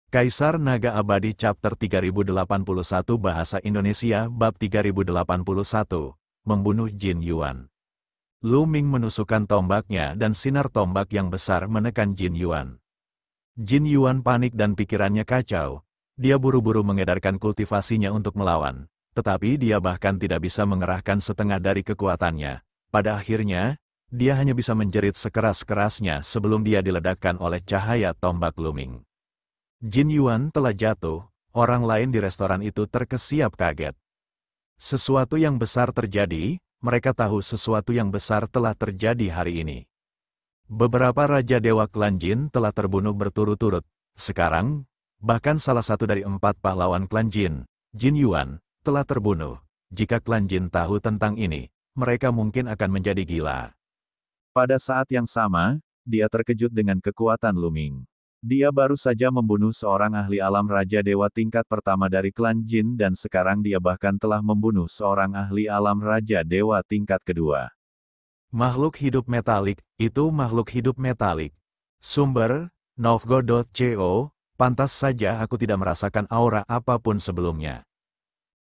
Kaisar Naga Abadi Chapter 3081 Bahasa Indonesia Bab 3081 Membunuh Jin Yuan. Lu Ming menusukkan tombaknya dan sinar tombak yang besar menekan Jin Yuan. Jin Yuan panik dan pikirannya kacau. Dia buru-buru mengedarkan kultivasinya untuk melawan. Tetapi dia bahkan tidak bisa mengerahkan setengah dari kekuatannya. Pada akhirnya, dia hanya bisa menjerit sekeras-kerasnya sebelum dia diledakkan oleh cahaya tombak Lu Ming. Jin Yuan telah jatuh, orang lain di restoran itu terkesiap kaget. Sesuatu yang besar terjadi, mereka tahu sesuatu yang besar telah terjadi hari ini. Beberapa Raja Dewa Klan Jin telah terbunuh berturut-turut. Sekarang, bahkan salah satu dari 4 pahlawan Klan Jin, Jin Yuan, telah terbunuh. Jika Klan Jin tahu tentang ini, mereka mungkin akan menjadi gila. Pada saat yang sama, dia terkejut dengan kekuatan Lu Ming. Dia baru saja membunuh seorang ahli alam Raja Dewa tingkat pertama dari Klan Jin dan sekarang dia bahkan telah membunuh seorang ahli alam Raja Dewa tingkat kedua. Makhluk hidup metalik, itu makhluk hidup metalik. Sumber, Novgo.co, pantas saja aku tidak merasakan aura apapun sebelumnya.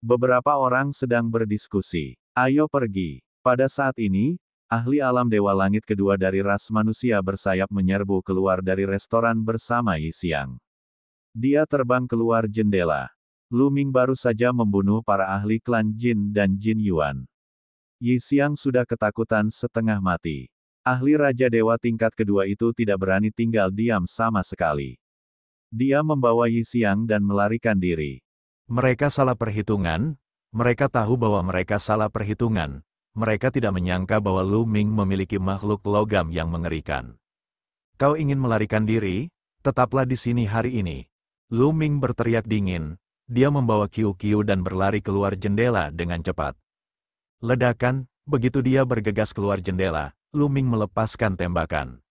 Beberapa orang sedang berdiskusi. Ayo pergi. Pada saat ini, ahli alam Dewa Langit kedua dari ras manusia bersayap menyerbu keluar dari restoran bersama Yi Xiang. Dia terbang keluar jendela. Lu Ming baru saja membunuh para ahli klan Jin dan Jin Yuan. Yi Xiang sudah ketakutan setengah mati. Ahli Raja Dewa tingkat kedua itu tidak berani tinggal diam sama sekali. Dia membawa Yi Xiang dan melarikan diri. Mereka salah perhitungan. Mereka tahu bahwa mereka salah perhitungan. Mereka tidak menyangka bahwa Lu Ming memiliki makhluk logam yang mengerikan. Kau ingin melarikan diri? Tetaplah di sini hari ini. Lu Ming berteriak dingin. Dia membawa Qiu dan berlari keluar jendela dengan cepat. Ledakan, begitu dia bergegas keluar jendela, Lu Ming melepaskan tembakan.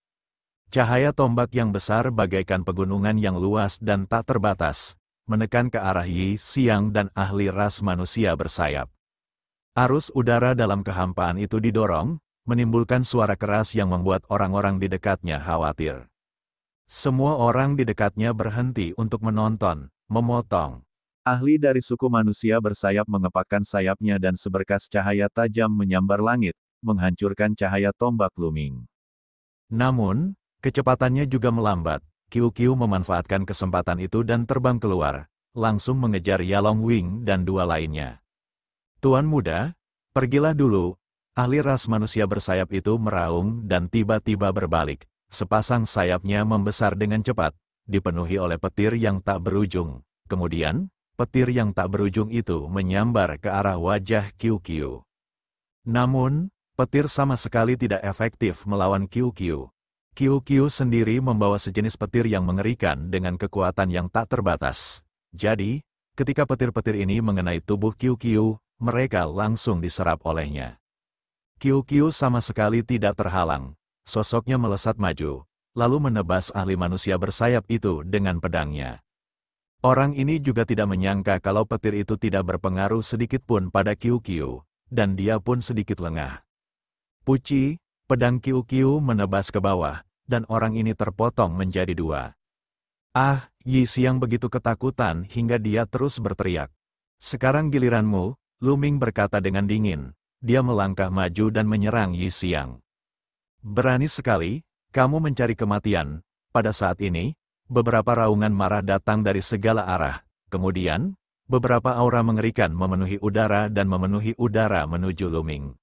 Cahaya tombak yang besar bagaikan pegunungan yang luas dan tak terbatas, menekan ke arah Yi Xiang dan ahli ras manusia bersayap. Arus udara dalam kehampaan itu didorong, menimbulkan suara keras yang membuat orang-orang di dekatnya khawatir. Semua orang di dekatnya berhenti untuk menonton, memotong. Ahli dari suku manusia bersayap mengepakkan sayapnya dan seberkas cahaya tajam menyambar langit, menghancurkan cahaya tombak Lu Ming. Namun, kecepatannya juga melambat. Qiu memanfaatkan kesempatan itu dan terbang keluar, langsung mengejar Yalong Wing dan 2 lainnya. Tuan muda, pergilah dulu. Ahli ras manusia bersayap itu meraung dan tiba-tiba berbalik. Sepasang sayapnya membesar dengan cepat, dipenuhi oleh petir yang tak berujung. Kemudian, petir yang tak berujung itu menyambar ke arah wajah Qiu. Namun, petir sama sekali tidak efektif melawan Qiu. Qiu sendiri membawa sejenis petir yang mengerikan dengan kekuatan yang tak terbatas. Jadi, ketika petir-petir ini mengenai tubuh Qiu, mereka langsung diserap olehnya. Qiu sama sekali tidak terhalang. Sosoknya melesat maju, lalu menebas ahli manusia bersayap itu dengan pedangnya. Orang ini juga tidak menyangka kalau petir itu tidak berpengaruh sedikitpun pada Qiu, dan dia pun sedikit lengah. Puci, pedang Qiu menebas ke bawah, dan orang ini terpotong menjadi 2. Ah, Yi Xiang begitu ketakutan hingga dia terus berteriak. Sekarang giliranmu, Lu Ming berkata dengan dingin. Dia melangkah maju dan menyerang Yi Xiang. Berani sekali, kamu mencari kematian. Pada saat ini, beberapa raungan marah datang dari segala arah. Kemudian, beberapa aura mengerikan memenuhi udara dan memenuhi udara menuju Lu Ming.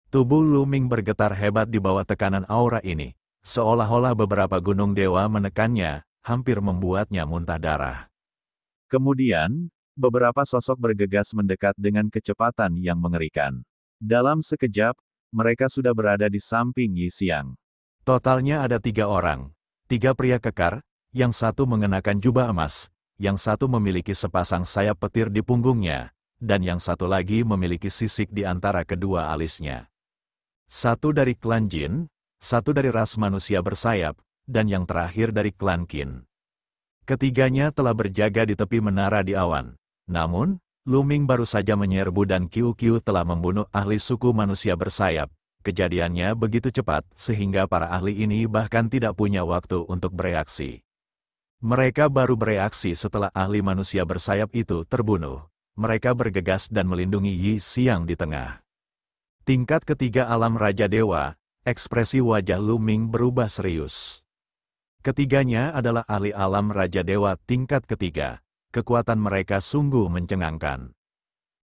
Tubuh Lu Ming bergetar hebat di bawah tekanan aura ini. Seolah-olah beberapa gunung dewa menekannya, hampir membuatnya muntah darah. Kemudian, beberapa sosok bergegas mendekat dengan kecepatan yang mengerikan. Dalam sekejap, mereka sudah berada di samping Yi Xiang. Totalnya ada 3 orang. 3 pria kekar, yang satu mengenakan jubah emas, yang satu memiliki sepasang sayap petir di punggungnya, dan yang satu lagi memiliki sisik di antara kedua alisnya. Satu dari klan Jin, satu dari ras manusia bersayap, dan yang terakhir dari klan Qin. Ketiganya telah berjaga di tepi menara di awan. Namun, Lu Ming baru saja menyerbu dan Qiu telah membunuh ahli suku manusia bersayap. Kejadiannya begitu cepat sehingga para ahli ini bahkan tidak punya waktu untuk bereaksi. Mereka baru bereaksi setelah ahli manusia bersayap itu terbunuh. Mereka bergegas dan melindungi Yi Xiang di tengah. Tingkat ketiga alam Raja Dewa, ekspresi wajah Lu Ming berubah serius. Ketiganya adalah ahli alam Raja Dewa tingkat ketiga. Kekuatan mereka sungguh mencengangkan.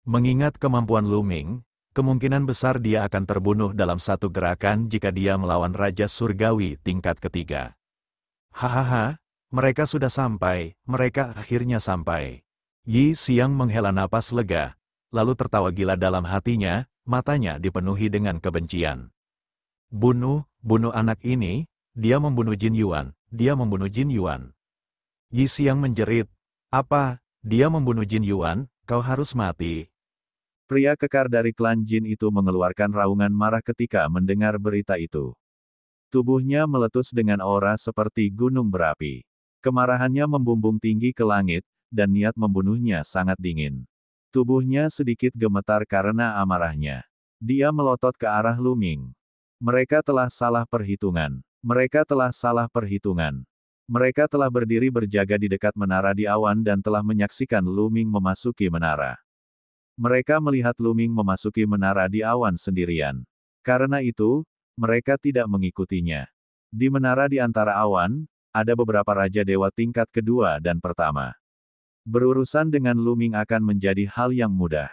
Mengingat kemampuan Lu Ming, kemungkinan besar dia akan terbunuh dalam satu gerakan jika dia melawan Raja Surgawi tingkat ketiga. Hahaha, mereka sudah sampai, mereka akhirnya sampai. Yi Xiang menghela napas lega, lalu tertawa gila dalam hatinya, matanya dipenuhi dengan kebencian. Bunuh anak ini, dia membunuh Jin Yuan, dia membunuh Jin Yuan. Yi Xiang menjerit, apa, dia membunuh Jin Yuan, kau harus mati. Pria kekar dari klan Jin itu mengeluarkan raungan marah ketika mendengar berita itu. Tubuhnya meletus dengan aura seperti gunung berapi. Kemarahannya membumbung tinggi ke langit, dan niat membunuhnya sangat dingin. Tubuhnya sedikit gemetar karena amarahnya. Dia melotot ke arah Lu Ming. Mereka telah salah perhitungan. Mereka telah salah perhitungan. Mereka telah berdiri berjaga di dekat menara di awan dan telah menyaksikan Lu Ming memasuki menara. Mereka melihat Lu Ming memasuki menara di awan sendirian. Karena itu, mereka tidak mengikutinya. Di menara di antara awan, ada beberapa Raja Dewa tingkat kedua dan pertama. Berurusan dengan Lu Ming akan menjadi hal yang mudah.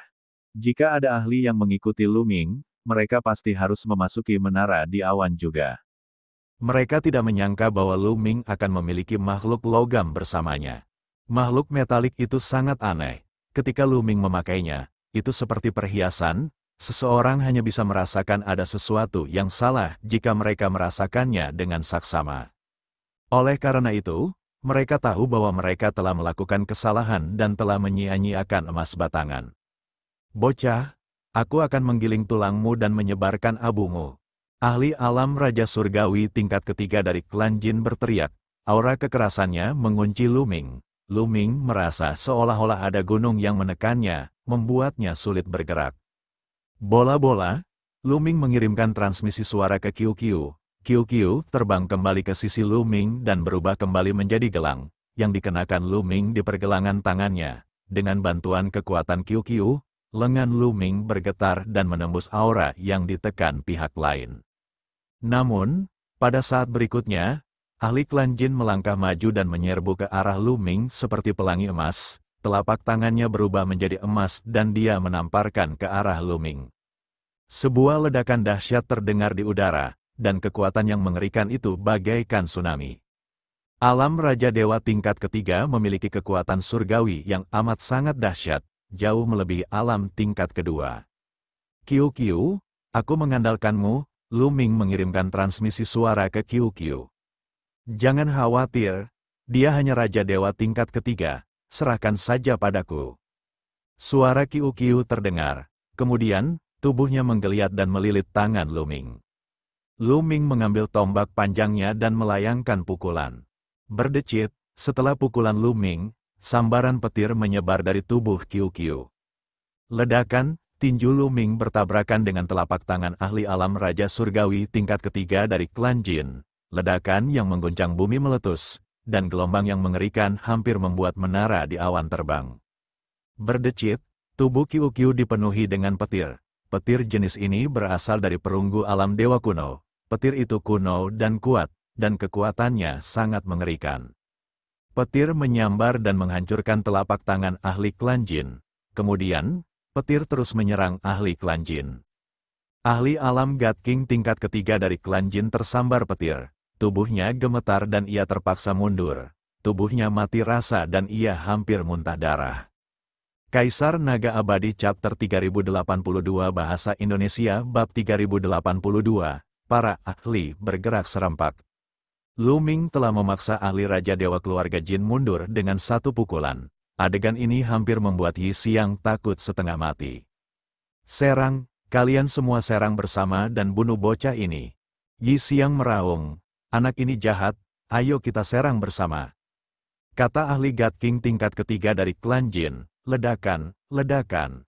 Jika ada ahli yang mengikuti Lu Ming, mereka pasti harus memasuki menara di awan juga. Mereka tidak menyangka bahwa Lu Ming akan memiliki makhluk logam bersamanya. Makhluk metalik itu sangat aneh. Ketika Lu Ming memakainya, itu seperti perhiasan, seseorang hanya bisa merasakan ada sesuatu yang salah jika mereka merasakannya dengan saksama. Oleh karena itu, mereka tahu bahwa mereka telah melakukan kesalahan dan telah menyia-nyiakan emas batangan. Bocah, aku akan menggiling tulangmu dan menyebarkan abumu. Ahli alam Raja Surgawi tingkat ketiga dari klan Jin berteriak, aura kekerasannya mengunci Lu Ming. Lu Ming merasa seolah-olah ada gunung yang menekannya, membuatnya sulit bergerak. Bola-bola, Lu Ming mengirimkan transmisi suara ke Qiu-Qiu. Qiu-Qiu terbang kembali ke sisi Lu Ming dan berubah kembali menjadi gelang, yang dikenakan Lu Ming di pergelangan tangannya. Dengan bantuan kekuatan Qiu-Qiu, lengan Lu Ming bergetar dan menembus aura yang ditekan pihak lain. Namun, pada saat berikutnya, ahli klan Jin melangkah maju dan menyerbu ke arah Lu Ming seperti pelangi emas. Telapak tangannya berubah menjadi emas dan dia menamparkan ke arah Lu Ming. Sebuah ledakan dahsyat terdengar di udara, dan kekuatan yang mengerikan itu bagaikan tsunami. Alam Raja Dewa tingkat ketiga memiliki kekuatan surgawi yang amat sangat dahsyat, jauh melebihi alam tingkat kedua. Qiu-Qiu, aku mengandalkanmu. Lu Ming mengirimkan transmisi suara ke Qiu-Qiu. Jangan khawatir, dia hanya Raja Dewa tingkat ketiga, serahkan saja padaku. Suara Qiu-Qiu terdengar, kemudian, tubuhnya menggeliat dan melilit tangan Lu Ming. Lu Ming mengambil tombak panjangnya dan melayangkan pukulan. Berdecit, setelah pukulan Lu Ming, sambaran petir menyebar dari tubuh Qiu-Qiu. Ledakan, tinju Lu Ming bertabrakan dengan telapak tangan ahli alam Raja Surgawi tingkat ketiga dari klan Jin. Ledakan yang mengguncang bumi meletus, dan gelombang yang mengerikan hampir membuat menara di awan terbang. Berdecit, tubuh Qiu-Qiu dipenuhi dengan petir. Petir jenis ini berasal dari perunggu alam dewa kuno. Petir itu kuno dan kuat, dan kekuatannya sangat mengerikan. Petir menyambar dan menghancurkan telapak tangan ahli klan Jin. Kemudian, petir terus menyerang ahli klan Jin. Ahli alam God King tingkat ketiga dari klan Jin tersambar petir. Tubuhnya gemetar dan ia terpaksa mundur. Tubuhnya mati rasa dan ia hampir muntah darah. Kaisar Naga Abadi Chapter 3082 Bahasa Indonesia Bab 3082, para ahli bergerak serempak. Lu Ming telah memaksa ahli Raja Dewa keluarga Jin mundur dengan satu pukulan. Adegan ini hampir membuat Yi Xiang takut setengah mati. Serang, kalian semua serang bersama dan bunuh bocah ini. Yi Xiang meraung, anak ini jahat, ayo kita serang bersama. Kata ahli God King tingkat ketiga dari klan Jin, ledakan, ledakan.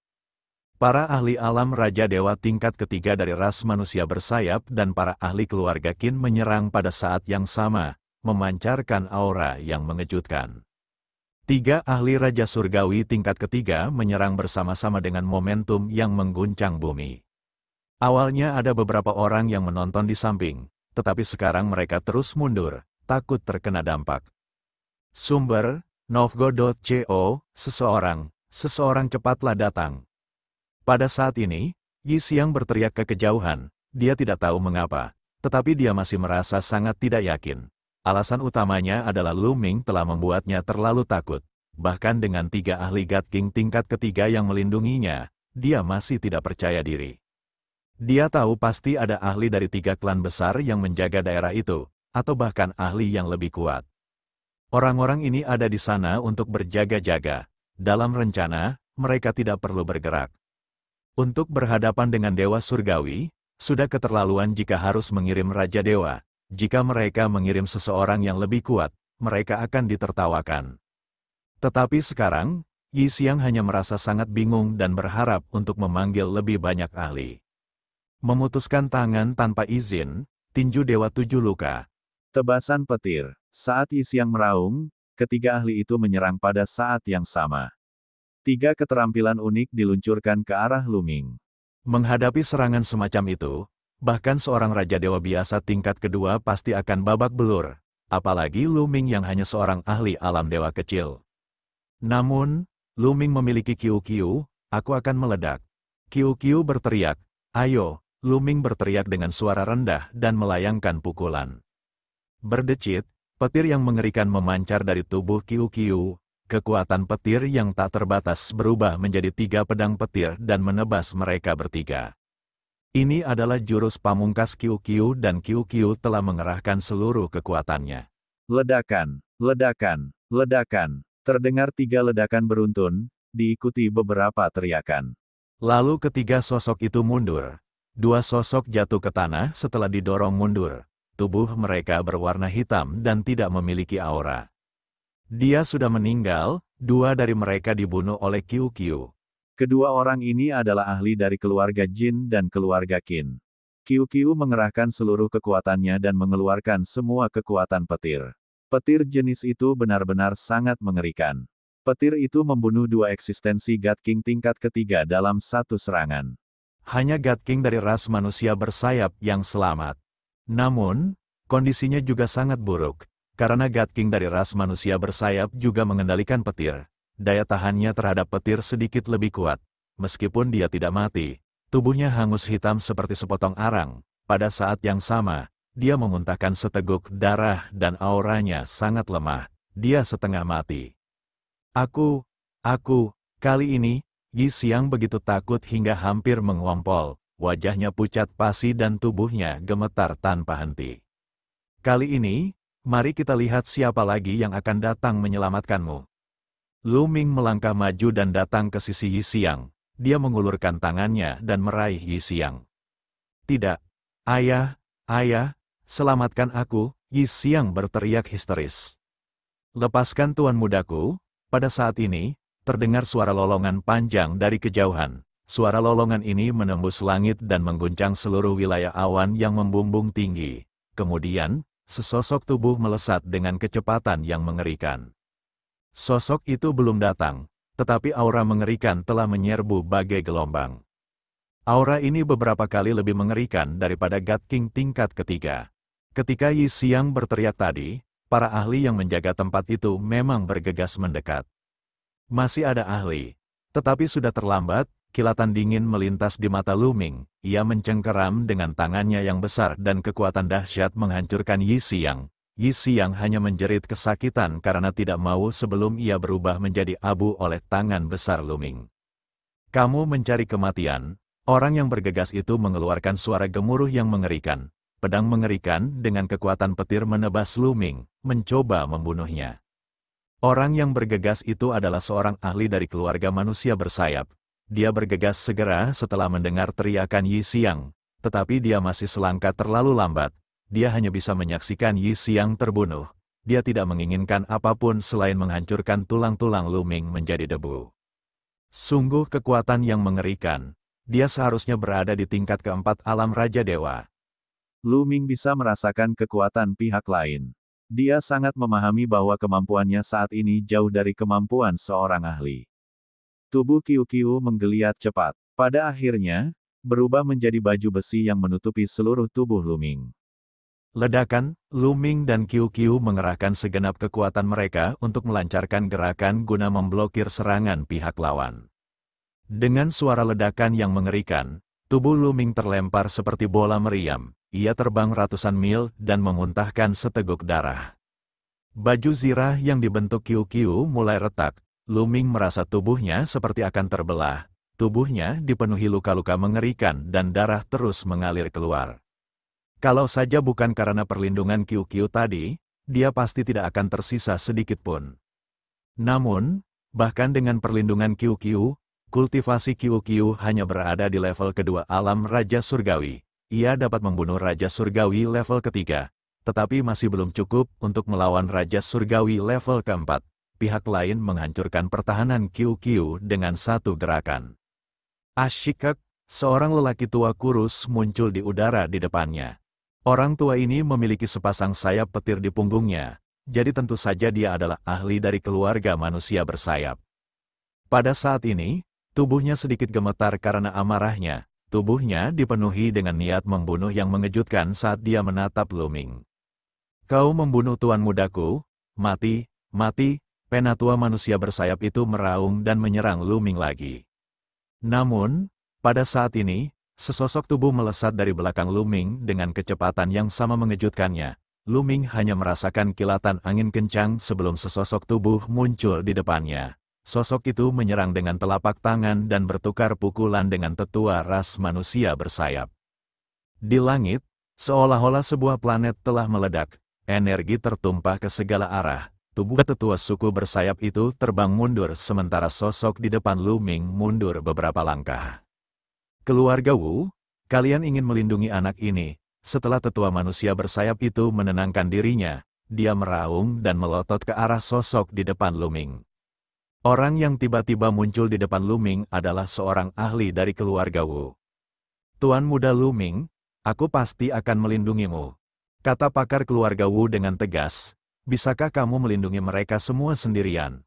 Para ahli alam Raja Dewa tingkat ketiga dari ras manusia bersayap dan para ahli keluarga Qin menyerang pada saat yang sama. memancarkan aura yang mengejutkan. 3 ahli Raja Surgawi tingkat ketiga menyerang bersama-sama dengan momentum yang mengguncang bumi. Awalnya ada beberapa orang yang menonton di samping, tetapi sekarang mereka terus mundur, takut terkena dampak. Sumber, Novgo.co, seseorang cepatlah datang. Pada saat ini, Yi Xiang berteriak ke kejauhan, dia tidak tahu mengapa, tetapi dia masih merasa sangat tidak yakin. Alasan utamanya adalah Lu Ming telah membuatnya terlalu takut. Bahkan dengan 3 ahli God King tingkat ketiga yang melindunginya, dia masih tidak percaya diri. Dia tahu pasti ada ahli dari 3 klan besar yang menjaga daerah itu, atau bahkan ahli yang lebih kuat. Orang-orang ini ada di sana untuk berjaga-jaga. Dalam rencana, mereka tidak perlu bergerak. Untuk berhadapan dengan Dewa Surgawi, sudah keterlaluan jika harus mengirim Raja Dewa. Jika mereka mengirim seseorang yang lebih kuat, mereka akan ditertawakan. Tetapi sekarang, Yi Xiang hanya merasa sangat bingung dan berharap untuk memanggil lebih banyak ahli. Memutuskan tangan tanpa izin, tinju Dewa 7 luka. Tebasan petir. Saat Yi Xiang meraung, ketiga ahli itu menyerang pada saat yang sama. 3 keterampilan unik diluncurkan ke arah Lu Ming. Menghadapi serangan semacam itu, bahkan seorang Raja Dewa biasa tingkat kedua pasti akan babak belur, apalagi Lu Ming yang hanya seorang ahli alam dewa kecil. Namun, Lu Ming memiliki Qiu-Qiu, aku akan meledak. Qiu-Qiu berteriak, ayo, Lu Ming berteriak dengan suara rendah dan melayangkan pukulan. Berdecit, petir yang mengerikan memancar dari tubuh Qiu-Qiu. Kekuatan petir yang tak terbatas berubah menjadi 3 pedang petir dan menebas mereka bertiga. Ini adalah jurus pamungkas Qiu-Qiu dan Qiu-Qiu telah mengerahkan seluruh kekuatannya. Ledakan, ledakan, ledakan. Terdengar 3 ledakan beruntun, diikuti beberapa teriakan. Lalu ketiga sosok itu mundur. 2 sosok jatuh ke tanah setelah didorong mundur. Tubuh mereka berwarna hitam dan tidak memiliki aura. Dia sudah meninggal, 2 dari mereka dibunuh oleh Qiu-Qiu. Kedua orang ini adalah ahli dari keluarga Jin dan keluarga Qin. Qiu-Qiu mengerahkan seluruh kekuatannya dan mengeluarkan semua kekuatan petir. Petir jenis itu benar-benar sangat mengerikan. Petir itu membunuh 2 eksistensi God King tingkat ketiga dalam satu serangan. Hanya God King dari ras manusia bersayap yang selamat. Namun, kondisinya juga sangat buruk. Karena God King dari ras manusia bersayap juga mengendalikan petir, daya tahannya terhadap petir sedikit lebih kuat. Meskipun dia tidak mati, tubuhnya hangus hitam seperti sepotong arang. Pada saat yang sama, dia memuntahkan seteguk darah dan auranya sangat lemah. Dia setengah mati. Kali ini, Yi Xiang begitu takut hingga hampir mengompol. Wajahnya pucat pasi dan tubuhnya gemetar tanpa henti. Kali ini, mari kita lihat siapa lagi yang akan datang menyelamatkanmu. Lu Ming melangkah maju dan datang ke sisi Yi Xiang. Dia mengulurkan tangannya dan meraih Yi Xiang. Tidak. Ayah, selamatkan aku, Yi Xiang berteriak histeris. Lepaskan tuan mudaku. Pada saat ini, terdengar suara lolongan panjang dari kejauhan. Suara lolongan ini menembus langit dan mengguncang seluruh wilayah awan yang membumbung tinggi. Kemudian, sesosok tubuh melesat dengan kecepatan yang mengerikan. Sosok itu belum datang, tetapi aura mengerikan telah menyerbu bagai gelombang. Aura ini beberapa kali lebih mengerikan daripada God King tingkat ketiga. Ketika Yi Xiang berteriak tadi, para ahli yang menjaga tempat itu memang bergegas mendekat. Masih ada ahli, tetapi sudah terlambat. Kilatan dingin melintas di mata Lu Ming. Ia mencengkeram dengan tangannya yang besar dan kekuatan dahsyat menghancurkan Yi Xiang. Yi Xiang hanya menjerit kesakitan karena tidak mau sebelum ia berubah menjadi abu oleh tangan besar Lu Ming. Kamu mencari kematian. Orang yang bergegas itu mengeluarkan suara gemuruh yang mengerikan. Pedang mengerikan dengan kekuatan petir menebas Lu Ming, mencoba membunuhnya. Orang yang bergegas itu adalah seorang ahli dari keluarga manusia bersayap. Dia bergegas segera setelah mendengar teriakan Yi Xiang, tetapi dia masih selangkah terlalu lambat. Dia hanya bisa menyaksikan Yi Xiang terbunuh. Dia tidak menginginkan apapun selain menghancurkan tulang-tulang Lu Ming menjadi debu. Sungguh kekuatan yang mengerikan. Dia seharusnya berada di tingkat keempat alam Raja Dewa. Lu Ming bisa merasakan kekuatan pihak lain. Dia sangat memahami bahwa kemampuannya saat ini jauh dari kemampuan seorang ahli. Tubuh Qiu Qiu menggeliat cepat. Pada akhirnya, berubah menjadi baju besi yang menutupi seluruh tubuh Lu Ming. Ledakan, Lu Ming dan Qiu Qiu mengerahkan segenap kekuatan mereka untuk melancarkan gerakan guna memblokir serangan pihak lawan. Dengan suara ledakan yang mengerikan, tubuh Lu Ming terlempar seperti bola meriam. Ia terbang ratusan mil dan memuntahkan seteguk darah. Baju zirah yang dibentuk Qiu Qiu mulai retak. Lu Ming merasa tubuhnya seperti akan terbelah. Tubuhnya dipenuhi luka-luka mengerikan dan darah terus mengalir keluar. Kalau saja bukan karena perlindungan Qiu Qiu tadi, dia pasti tidak akan tersisa sedikit pun. Namun, bahkan dengan perlindungan Qiu Qiu, kultivasi Qiu Qiu hanya berada di level kedua alam Raja Surgawi. Ia dapat membunuh Raja Surgawi level ketiga, tetapi masih belum cukup untuk melawan Raja Surgawi level keempat. Pihak lain menghancurkan pertahanan Qiu Qiu dengan satu gerakan. Ashikek, seorang lelaki tua kurus muncul di udara di depannya. Orang tua ini memiliki sepasang sayap petir di punggungnya, jadi tentu saja dia adalah ahli dari keluarga manusia bersayap. Pada saat ini, tubuhnya sedikit gemetar karena amarahnya. Tubuhnya dipenuhi dengan niat membunuh yang mengejutkan saat dia menatap Lu Ming. Kau membunuh tuan mudaku, mati, mati, penatua manusia bersayap itu meraung dan menyerang Lu Ming lagi. Namun, pada saat ini, sesosok tubuh melesat dari belakang Lu Ming dengan kecepatan yang sama mengejutkannya. Lu Ming hanya merasakan kilatan angin kencang sebelum sesosok tubuh muncul di depannya. Sosok itu menyerang dengan telapak tangan dan bertukar pukulan dengan tetua ras manusia bersayap. Di langit, seolah-olah sebuah planet telah meledak, energi tertumpah ke segala arah. Tubuh tetua suku bersayap itu terbang mundur sementara sosok di depan Lu Ming mundur beberapa langkah. Keluarga Wu, kalian ingin melindungi anak ini. Setelah tetua manusia bersayap itu menenangkan dirinya, dia meraung dan melotot ke arah sosok di depan Lu Ming. Orang yang tiba-tiba muncul di depan Lu Ming adalah seorang ahli dari keluarga Wu. Tuan muda Lu Ming, aku pasti akan melindungimu. Kata pakar keluarga Wu dengan tegas, bisakah kamu melindungi mereka semua sendirian?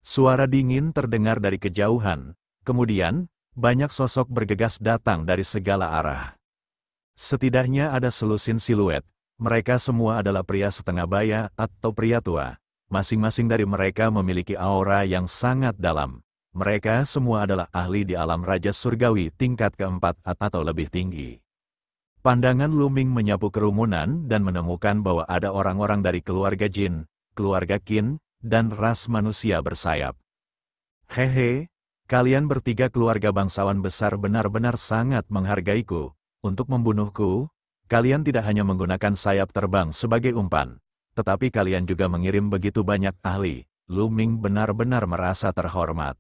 Suara dingin terdengar dari kejauhan, kemudian, banyak sosok bergegas datang dari segala arah. Setidaknya ada selusin siluet, mereka semua adalah pria setengah baya atau pria tua. Masing-masing dari mereka memiliki aura yang sangat dalam. Mereka semua adalah ahli di alam Raja Surgawi tingkat keempat atau lebih tinggi. Pandangan Lu Ming menyapu kerumunan dan menemukan bahwa ada orang-orang dari keluarga Jin, keluarga Qin, dan ras manusia bersayap. Hehe, kalian bertiga keluarga bangsawan besar benar-benar sangat menghargaiku. Untuk membunuhku, kalian tidak hanya menggunakan sayap terbang sebagai umpan, tetapi kalian juga mengirim begitu banyak ahli. Lu Ming benar-benar merasa terhormat.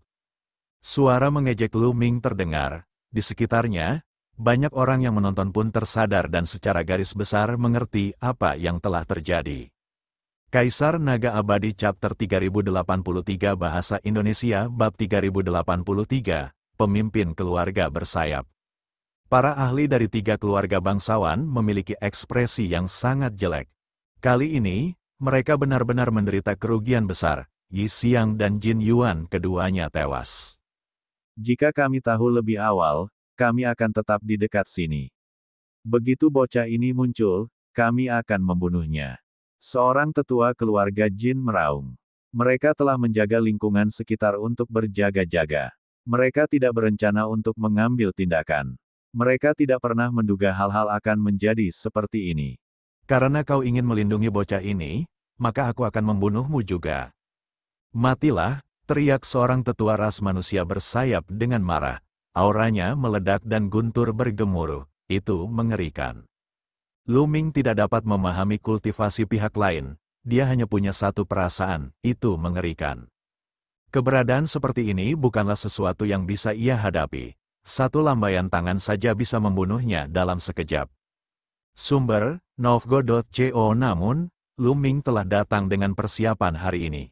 Suara mengejek Lu Ming terdengar. Di sekitarnya, banyak orang yang menonton pun tersadar dan secara garis besar mengerti apa yang telah terjadi. Kaisar Naga Abadi Chapter 3083 Bahasa Indonesia Bab 3083, Pemimpin Keluarga Bersayap. Para ahli dari tiga keluarga bangsawan memiliki ekspresi yang sangat jelek. Kali ini, mereka benar-benar menderita kerugian besar. Yi Xiang dan Jin Yuan keduanya tewas. Jika kami tahu lebih awal, kami akan tetap di dekat sini. Begitu bocah ini muncul, kami akan membunuhnya. Seorang tetua keluarga Jin meraung. Mereka telah menjaga lingkungan sekitar untuk berjaga-jaga. Mereka tidak berencana untuk mengambil tindakan. Mereka tidak pernah menduga hal-hal akan menjadi seperti ini. Karena kau ingin melindungi bocah ini, maka aku akan membunuhmu juga. Matilah, teriak seorang tetua ras manusia bersayap dengan marah. Auranya meledak dan guntur bergemuruh. Itu mengerikan. Lu Ming tidak dapat memahami kultivasi pihak lain. Dia hanya punya satu perasaan, itu mengerikan. Keberadaan seperti ini bukanlah sesuatu yang bisa ia hadapi. Satu lambaian tangan saja bisa membunuhnya dalam sekejap. Sumber, Novgo.co. Namun, Lu Ming telah datang dengan persiapan hari ini.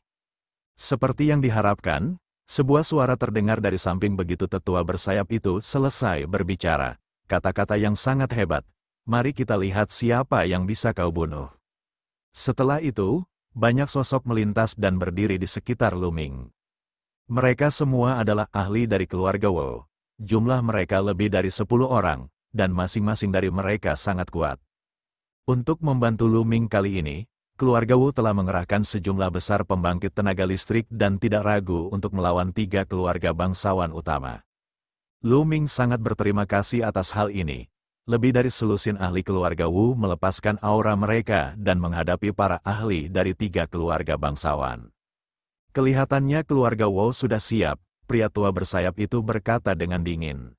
Seperti yang diharapkan, sebuah suara terdengar dari samping begitu tetua bersayap itu selesai berbicara. Kata-kata yang sangat hebat. Mari kita lihat siapa yang bisa kau bunuh. Setelah itu, banyak sosok melintas dan berdiri di sekitar Lu Ming. Mereka semua adalah ahli dari keluarga Wu. Jumlah mereka lebih dari 10 orang, dan masing-masing dari mereka sangat kuat. Untuk membantu Lu Ming kali ini, keluarga Wu telah mengerahkan sejumlah besar pembangkit tenaga listrik dan tidak ragu untuk melawan 3 keluarga bangsawan utama. Lu Ming sangat berterima kasih atas hal ini. Lebih dari selusin ahli keluarga Wu melepaskan aura mereka dan menghadapi para ahli dari 3 keluarga bangsawan. Kelihatannya keluarga Wu sudah siap, pria tua bersayap itu berkata dengan dingin.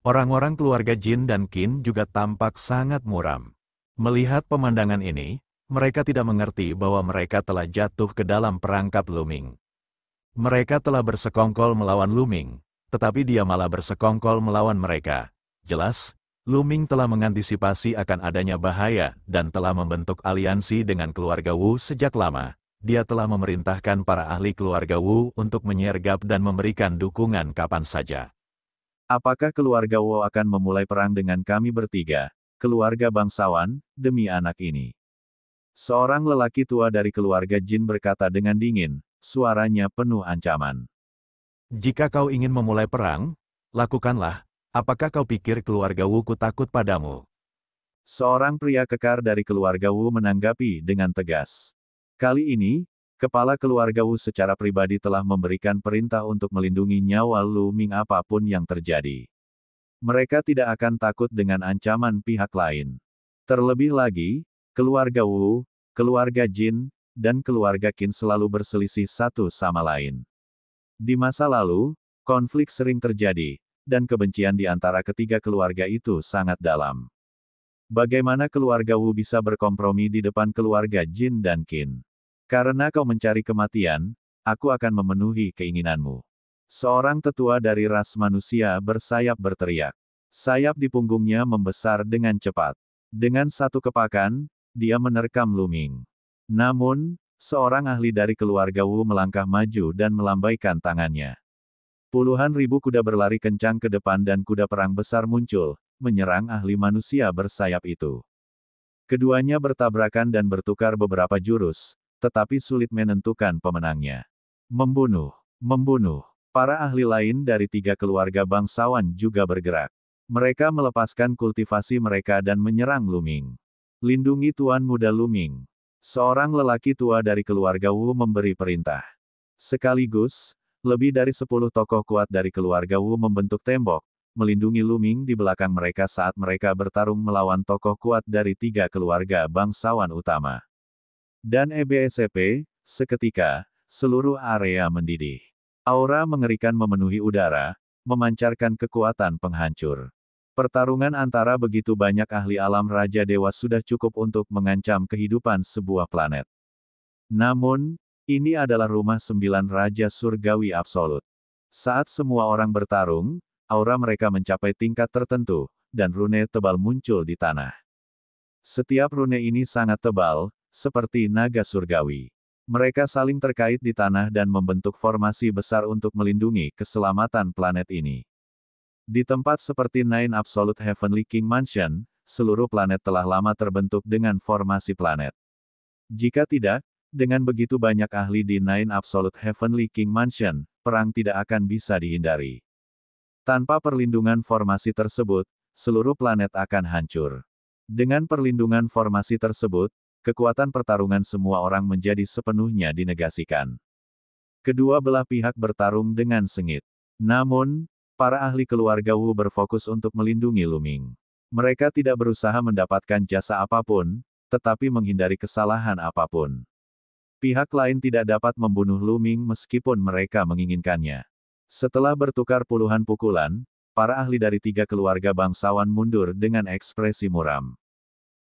Orang-orang keluarga Jin dan Qin juga tampak sangat muram. Melihat pemandangan ini, mereka tidak mengerti bahwa mereka telah jatuh ke dalam perangkap Lu Ming. Mereka telah bersekongkol melawan Lu Ming, tetapi dia malah bersekongkol melawan mereka. Jelas, Lu Ming telah mengantisipasi akan adanya bahaya dan telah membentuk aliansi dengan keluarga Wu sejak lama. Dia telah memerintahkan para ahli keluarga Wu untuk menyergap dan memberikan dukungan kapan saja. Apakah keluarga Wu akan memulai perang dengan kami bertiga, keluarga bangsawan, demi anak ini? Seorang lelaki tua dari keluarga Jin berkata dengan dingin, suaranya penuh ancaman. Jika kau ingin memulai perang, lakukanlah. Apakah kau pikir keluarga Wu ku takut padamu? Seorang pria kekar dari keluarga Wu menanggapi dengan tegas. Kali ini, kepala keluarga Wu secara pribadi telah memberikan perintah untuk melindungi nyawa Lu Ming apapun yang terjadi. Mereka tidak akan takut dengan ancaman pihak lain. Terlebih lagi, keluarga Wu, keluarga Jin, dan keluarga Qin selalu berselisih satu sama lain. Di masa lalu, konflik sering terjadi, dan kebencian di antara ketiga keluarga itu sangat dalam. Bagaimana keluarga Wu bisa berkompromi di depan keluarga Jin dan Qin? Karena kau mencari kematian, aku akan memenuhi keinginanmu. Seorang tetua dari ras manusia bersayap berteriak. Sayap di punggungnya membesar dengan cepat. Dengan satu kepakan, dia menerkam Lu Ming. Namun, seorang ahli dari keluarga Wu melangkah maju dan melambaikan tangannya. Puluhan ribu kuda berlari kencang ke depan dan kuda perang besar muncul, menyerang ahli manusia bersayap itu. Keduanya bertabrakan dan bertukar beberapa jurus, tetapi sulit menentukan pemenangnya. Membunuh, membunuh. Para ahli lain dari 3 keluarga bangsawan juga bergerak. Mereka melepaskan kultivasi mereka dan menyerang Lu Ming. Lindungi Tuan Muda Lu Ming. Seorang lelaki tua dari keluarga Wu memberi perintah. Sekaligus, lebih dari 10 tokoh kuat dari keluarga Wu membentuk tembok, melindungi Lu Ming di belakang mereka saat mereka bertarung melawan tokoh kuat dari 3 keluarga bangsawan utama. Dan EBSP, seketika, seluruh area mendidih. Aura mengerikan memenuhi udara, memancarkan kekuatan penghancur. Pertarungan antara begitu banyak ahli alam Raja Dewa sudah cukup untuk mengancam kehidupan sebuah planet. Namun, ini adalah rumah 9 Raja Surgawi Absolut. Saat semua orang bertarung, aura mereka mencapai tingkat tertentu, dan rune tebal muncul di tanah. Setiap rune ini sangat tebal, seperti naga surgawi. Mereka saling terkait di tanah dan membentuk formasi besar untuk melindungi keselamatan planet ini. Di tempat seperti Nine Absolute Heavenly King Mansion, seluruh planet telah lama terbentuk dengan formasi planet. Jika tidak, dengan begitu banyak ahli di Nine Absolute Heavenly King Mansion, perang tidak akan bisa dihindari. Tanpa perlindungan formasi tersebut, seluruh planet akan hancur. Dengan perlindungan formasi tersebut, kekuatan pertarungan semua orang menjadi sepenuhnya dinegasikan. Kedua belah pihak bertarung dengan sengit. Namun, para ahli keluarga Wu berfokus untuk melindungi Lu Ming. Mereka tidak berusaha mendapatkan jasa apapun, tetapi menghindari kesalahan apapun. Pihak lain tidak dapat membunuh Lu Ming meskipun mereka menginginkannya. Setelah bertukar puluhan pukulan, para ahli dari 3 keluarga bangsawan mundur dengan ekspresi muram.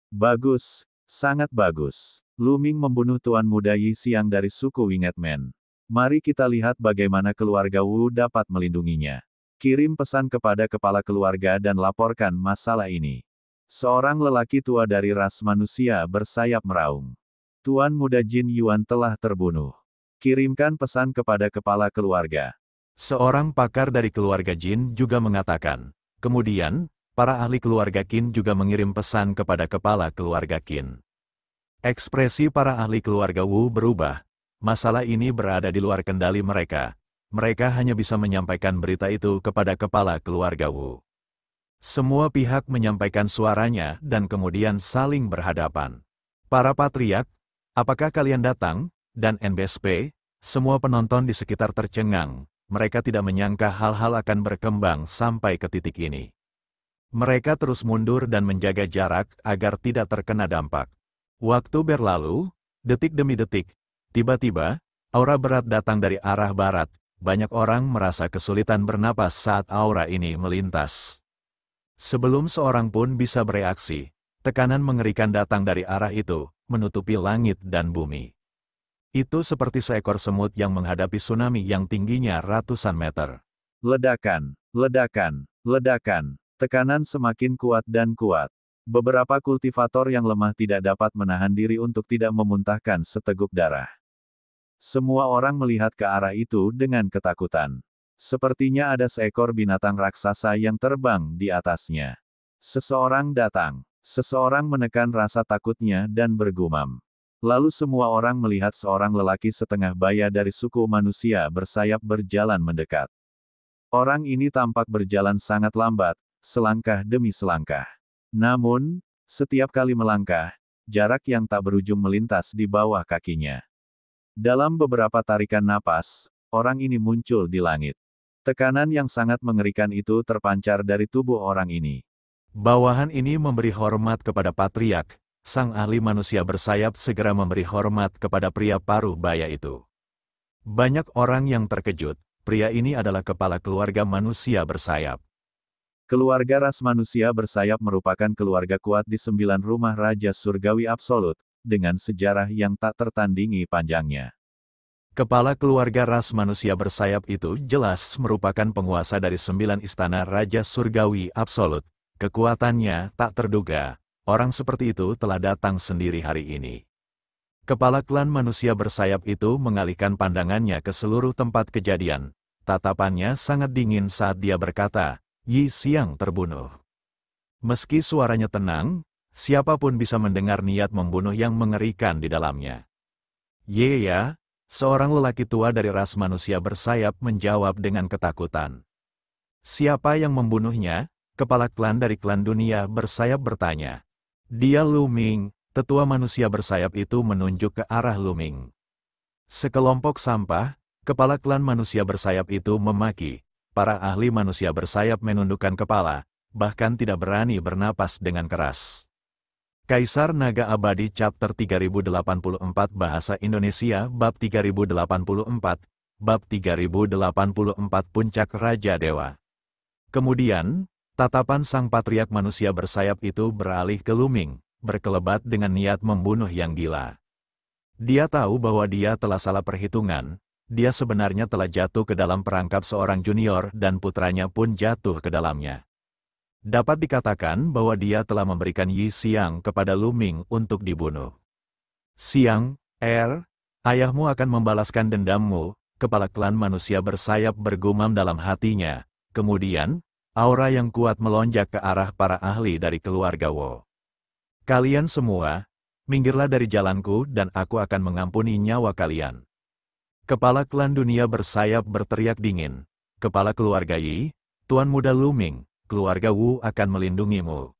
Bagus, sangat bagus. Lu Ming membunuh Tuan Muda Yi Xiang dari suku Wingetman. Mari kita lihat bagaimana keluarga Wu dapat melindunginya. Kirim pesan kepada kepala keluarga dan laporkan masalah ini. Seorang lelaki tua dari ras manusia bersayap meraung. Tuan Muda Jin Yuan telah terbunuh. Kirimkan pesan kepada kepala keluarga. Seorang pakar dari keluarga Jin juga mengatakan. Kemudian, para ahli keluarga Qin juga mengirim pesan kepada kepala keluarga Qin. Ekspresi para ahli keluarga Wu berubah. Masalah ini berada di luar kendali mereka. Mereka hanya bisa menyampaikan berita itu kepada kepala keluarga Wu. Semua pihak menyampaikan suaranya dan kemudian saling berhadapan. Para patriark, apakah kalian datang? Dan NBSP, semua penonton di sekitar tercengang. Mereka tidak menyangka hal-hal akan berkembang sampai ke titik ini. Mereka terus mundur dan menjaga jarak agar tidak terkena dampak. Waktu berlalu, detik demi detik. Tiba-tiba, aura berat datang dari arah barat. Banyak orang merasa kesulitan bernapas saat aura ini melintas. Sebelum seorang pun bisa bereaksi, tekanan mengerikan datang dari arah itu, menutupi langit dan bumi. Itu seperti seekor semut yang menghadapi tsunami yang tingginya ratusan meter. Ledakan, ledakan, ledakan. Tekanan semakin kuat dan kuat. Beberapa kultivator yang lemah tidak dapat menahan diri untuk tidak memuntahkan seteguk darah. Semua orang melihat ke arah itu dengan ketakutan. Sepertinya ada seekor binatang raksasa yang terbang di atasnya. Seseorang datang. Seseorang menekan rasa takutnya dan bergumam. Lalu semua orang melihat seorang lelaki setengah baya dari suku manusia bersayap berjalan mendekat. Orang ini tampak berjalan sangat lambat, selangkah demi selangkah. Namun, setiap kali melangkah, jarak yang tak berujung melintas di bawah kakinya. Dalam beberapa tarikan napas, orang ini muncul di langit. Tekanan yang sangat mengerikan itu terpancar dari tubuh orang ini. Bawahan ini memberi hormat kepada patriark. Sang ahli manusia bersayap segera memberi hormat kepada pria paruh baya itu. Banyak orang yang terkejut, pria ini adalah kepala keluarga manusia bersayap. Keluarga ras manusia bersayap merupakan keluarga kuat di 9 rumah Raja Surgawi Absolut, dengan sejarah yang tak tertandingi panjangnya. Kepala keluarga ras manusia bersayap itu jelas merupakan penguasa dari 9 istana Raja Surgawi Absolut. Kekuatannya tak terduga. Orang seperti itu telah datang sendiri hari ini. Kepala klan manusia bersayap itu mengalihkan pandangannya ke seluruh tempat kejadian. Tatapannya sangat dingin saat dia berkata, Yi Xiang terbunuh. Meski suaranya tenang, siapapun bisa mendengar niat membunuh yang mengerikan di dalamnya. Ye ya. Seorang lelaki tua dari ras manusia bersayap menjawab dengan ketakutan. Siapa yang membunuhnya? Kepala klan dari klan dunia bersayap bertanya. Dia Lu Ming, tetua manusia bersayap itu menunjuk ke arah Lu Ming. Sekelompok sampah, kepala klan manusia bersayap itu memaki. Para ahli manusia bersayap menundukkan kepala, bahkan tidak berani bernapas dengan keras. Kaisar Naga Abadi Chapter 3084 Bahasa Indonesia Bab 3084, Bab 3084 Puncak Raja Dewa. Kemudian, tatapan sang patriark manusia bersayap itu beralih ke Lu Ming, berkelebat dengan niat membunuh yang gila. Dia tahu bahwa dia telah salah perhitungan, dia sebenarnya telah jatuh ke dalam perangkap seorang junior dan putranya pun jatuh ke dalamnya. Dapat dikatakan bahwa dia telah memberikan Yi Xiang kepada Lu Ming untuk dibunuh. Xiang, ayahmu akan membalaskan dendammu, kepala klan manusia bersayap bergumam dalam hatinya. Kemudian, aura yang kuat melonjak ke arah para ahli dari keluarga Wu. Kalian semua, minggirlah dari jalanku dan aku akan mengampuni nyawa kalian. Kepala klan dunia bersayap berteriak dingin. Kepala keluarga Yi, Tuan Muda Lu Ming. Keluarga Wu akan melindungimu.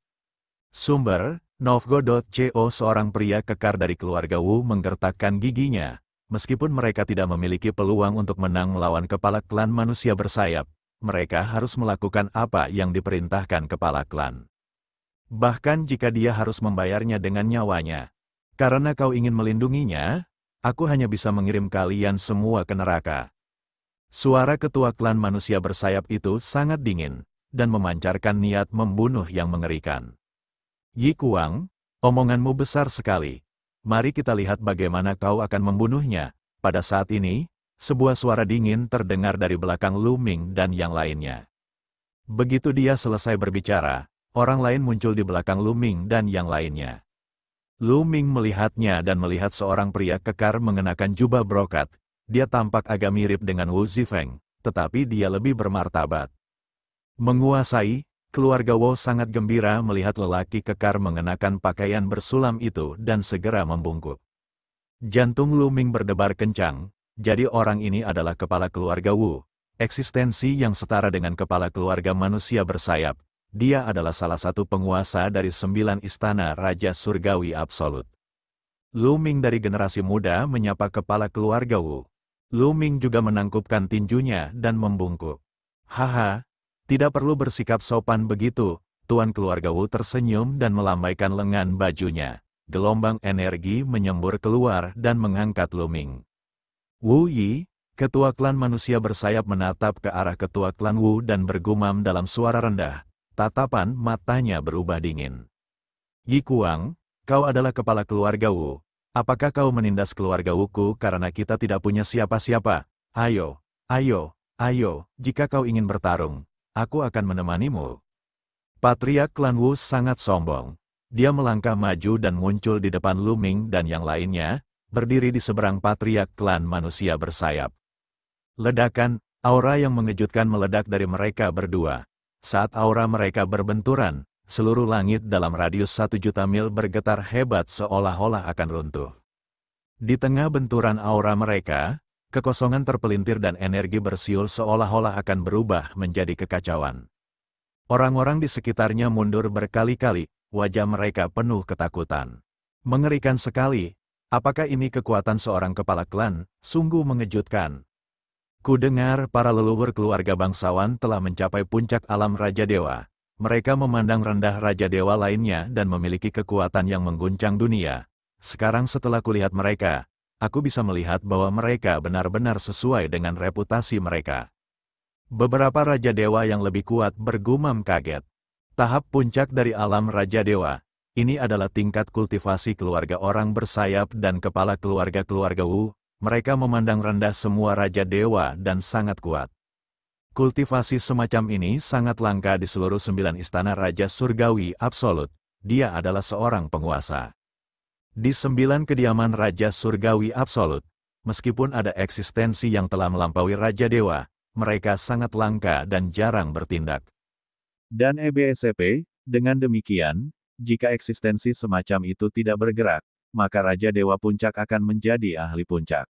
Sumber, Novgo.co. Seorang pria kekar dari keluarga Wu menggertakkan giginya. Meskipun mereka tidak memiliki peluang untuk menang melawan kepala klan manusia bersayap, mereka harus melakukan apa yang diperintahkan kepala klan. Bahkan jika dia harus membayarnya dengan nyawanya. Karena kau ingin melindunginya, aku hanya bisa mengirim kalian semua ke neraka. Suara ketua klan manusia bersayap itu sangat dingin dan memancarkan niat membunuh yang mengerikan. Yi Kuang, omonganmu besar sekali. Mari kita lihat bagaimana kau akan membunuhnya. Pada saat ini, sebuah suara dingin terdengar dari belakang Lu Ming dan yang lainnya. Begitu dia selesai berbicara, orang lain muncul di belakang Lu Ming dan yang lainnya. Lu Ming melihatnya dan melihat seorang pria kekar mengenakan jubah brokat. Dia tampak agak mirip dengan Wu Zifeng, tetapi dia lebih bermartabat. Menguasai, Keluarga Wu sangat gembira melihat lelaki kekar mengenakan pakaian bersulam itu dan segera membungkuk. Jantung Lu Ming berdebar kencang, jadi orang ini adalah kepala keluarga Wu, eksistensi yang setara dengan kepala keluarga manusia bersayap. Dia adalah salah satu penguasa dari 9 istana Raja Surgawi Absolut. Lu Ming dari generasi muda menyapa kepala keluarga Wu. Lu Ming juga menangkupkan tinjunya dan membungkuk. Haha, tidak perlu bersikap sopan begitu, tuan keluarga Wu tersenyum dan melambaikan lengan bajunya. Gelombang energi menyembur keluar dan mengangkat Lu Ming. Wu Yi, ketua klan manusia bersayap menatap ke arah ketua klan Wu dan bergumam dalam suara rendah. Tatapan matanya berubah dingin. Yi Kuang, kau adalah kepala keluarga Wu. Apakah kau menindas keluarga Wuku karena kita tidak punya siapa-siapa? Ayo, ayo, ayo, jika kau ingin bertarung, aku akan menemanimu. Patriark klan Wu sangat sombong. Dia melangkah maju dan muncul di depan Lu Ming dan yang lainnya, berdiri di seberang patriark klan manusia bersayap. Ledakan, aura yang mengejutkan meledak dari mereka berdua. Saat aura mereka berbenturan, seluruh langit dalam radius 1 juta mil bergetar hebat seolah-olah akan runtuh. Di tengah benturan aura mereka, kekosongan terpelintir dan energi bersiul seolah-olah akan berubah menjadi kekacauan. Orang-orang di sekitarnya mundur berkali-kali, wajah mereka penuh ketakutan. Mengerikan sekali, apakah ini kekuatan seorang kepala klan? Sungguh mengejutkan. Ku dengar para leluhur keluarga bangsawan telah mencapai puncak alam Raja Dewa. Mereka memandang rendah Raja Dewa lainnya dan memiliki kekuatan yang mengguncang dunia. Sekarang setelah kulihat mereka, aku bisa melihat bahwa mereka benar-benar sesuai dengan reputasi mereka. Beberapa Raja Dewa yang lebih kuat bergumam kaget. Tahap puncak dari alam Raja Dewa. Ini adalah tingkat kultivasi keluarga orang bersayap dan kepala keluarga-keluarga Wu. Mereka memandang rendah semua Raja Dewa dan sangat kuat. Kultivasi semacam ini sangat langka di seluruh 9 istana Raja Surgawi Absolut. Dia adalah seorang penguasa. Di 9 kediaman Raja Surgawi Absolut, meskipun ada eksistensi yang telah melampaui Raja Dewa, mereka sangat langka dan jarang bertindak. Dan EBSCP, dengan demikian, jika eksistensi semacam itu tidak bergerak, maka Raja Dewa Puncak akan menjadi ahli puncak.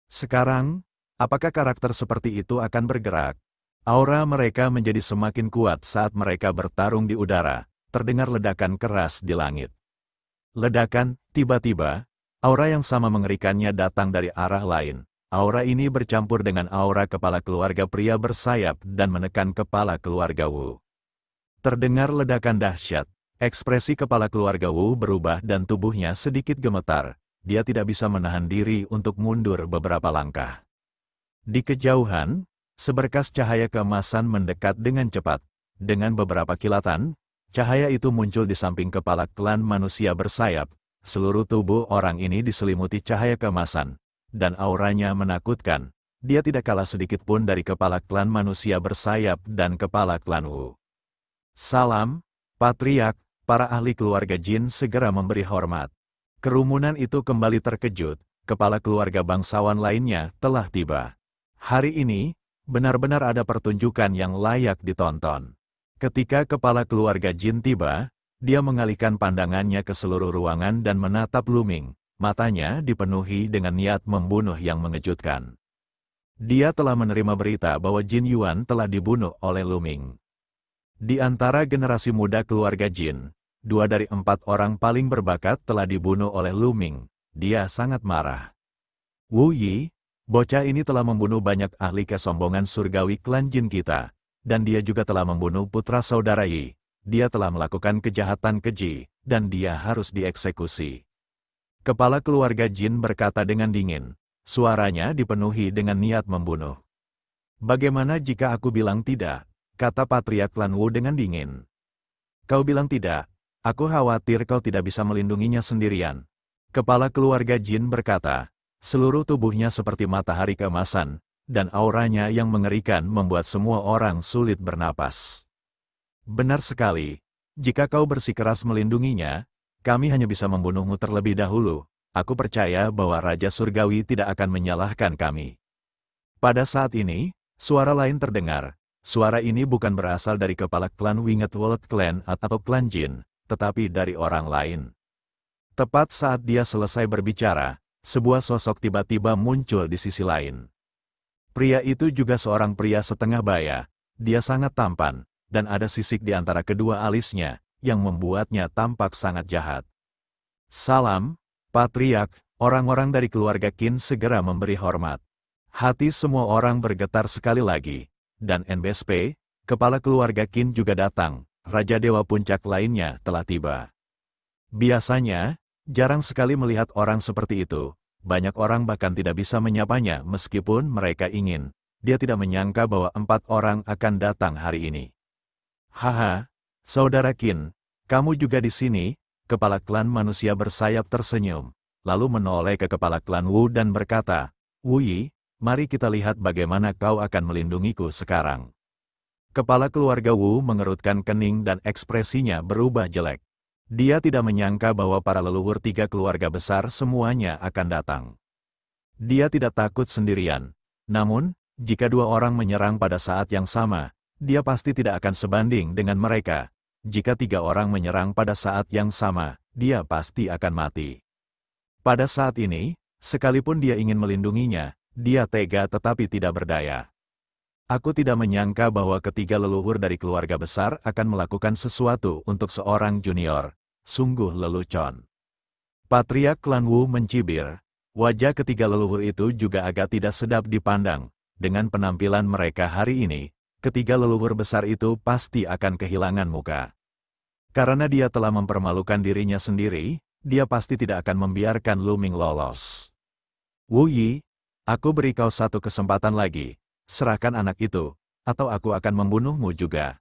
Sekarang, apakah karakter seperti itu akan bergerak? Aura mereka menjadi semakin kuat saat mereka bertarung di udara, terdengar ledakan keras di langit. Ledakan, tiba-tiba, aura yang sama mengerikannya datang dari arah lain. Aura ini bercampur dengan aura kepala keluarga pria bersayap dan menekan kepala keluarga Wu. Terdengar ledakan dahsyat. Ekspresi kepala keluarga Wu berubah dan tubuhnya sedikit gemetar. Dia tidak bisa menahan diri untuk mundur beberapa langkah. Di kejauhan, seberkas cahaya keemasan mendekat dengan cepat. Dengan beberapa kilatan, cahaya itu muncul di samping kepala klan manusia bersayap. Seluruh tubuh orang ini diselimuti cahaya keemasan, dan auranya menakutkan. Dia tidak kalah sedikit pun dari kepala klan manusia bersayap dan kepala klan Wu. Salam, Patriark. Para ahli keluarga Jin segera memberi hormat. Kerumunan itu kembali terkejut, kepala keluarga bangsawan lainnya telah tiba. Hari ini, benar-benar ada pertunjukan yang layak ditonton. Ketika kepala keluarga Jin tiba, dia mengalihkan pandangannya ke seluruh ruangan dan menatap Lu Ming. Matanya dipenuhi dengan niat membunuh yang mengejutkan. Dia telah menerima berita bahwa Jin Yuan telah dibunuh oleh Lu Ming. Di antara generasi muda keluarga Jin, 2 dari 4 orang paling berbakat telah dibunuh oleh Lu Ming. Dia sangat marah. Wu Yi, bocah ini telah membunuh banyak ahli kesombongan surgawi klan Jin kita, dan dia juga telah membunuh putra saudara Yi. Dia telah melakukan kejahatan keji, dan dia harus dieksekusi. Kepala keluarga Jin berkata dengan dingin, suaranya dipenuhi dengan niat membunuh. Bagaimana jika aku bilang tidak? Kata Patriark klan Wu dengan dingin. Kau bilang tidak, aku khawatir kau tidak bisa melindunginya sendirian. Kepala keluarga Jin berkata, seluruh tubuhnya seperti matahari keemasan, dan auranya yang mengerikan membuat semua orang sulit bernapas. Benar sekali, jika kau bersikeras melindunginya, kami hanya bisa membunuhmu terlebih dahulu. Aku percaya bahwa Raja Surgawi tidak akan menyalahkan kami. Pada saat ini, suara lain terdengar. Suara ini bukan berasal dari kepala klan Winged World Clan atau klan Jin, tetapi dari orang lain. Tepat saat dia selesai berbicara, sebuah sosok tiba-tiba muncul di sisi lain. Pria itu juga seorang pria setengah baya. Dia sangat tampan, dan ada sisik di antara kedua alisnya, yang membuatnya tampak sangat jahat. Salam, Patriark. Orang-orang dari keluarga Qin segera memberi hormat. Hati semua orang bergetar sekali lagi. Dan NBSP, kepala keluarga Qin juga datang. Raja Dewa Puncak lainnya telah tiba. Biasanya, jarang sekali melihat orang seperti itu. Banyak orang bahkan tidak bisa menyapanya meskipun mereka ingin. Dia tidak menyangka bahwa 4 orang akan datang hari ini. Haha, Saudara Qin, kamu juga di sini? Kepala klan manusia bersayap tersenyum, lalu menoleh ke kepala klan Wu dan berkata, Wu Yi, mari kita lihat bagaimana kau akan melindungiku sekarang. Kepala keluarga Wu mengerutkan kening dan ekspresinya berubah jelek. Dia tidak menyangka bahwa para leluhur 3 keluarga besar semuanya akan datang. Dia tidak takut sendirian. Namun, jika 2 orang menyerang pada saat yang sama, dia pasti tidak akan sebanding dengan mereka. Jika 3 orang menyerang pada saat yang sama, dia pasti akan mati. Pada saat ini, sekalipun dia ingin melindunginya, dia tega tetapi tidak berdaya. Aku tidak menyangka bahwa ketiga leluhur dari keluarga besar akan melakukan sesuatu untuk seorang junior. Sungguh lelucon. Patriark klan Wu mencibir. Wajah ketiga leluhur itu juga agak tidak sedap dipandang. Dengan penampilan mereka hari ini, ketiga leluhur besar itu pasti akan kehilangan muka. Karena dia telah mempermalukan dirinya sendiri, dia pasti tidak akan membiarkan Lu Ming lolos. Wu Yi, aku beri kau satu kesempatan lagi. Serahkan anak itu, atau aku akan membunuhmu juga.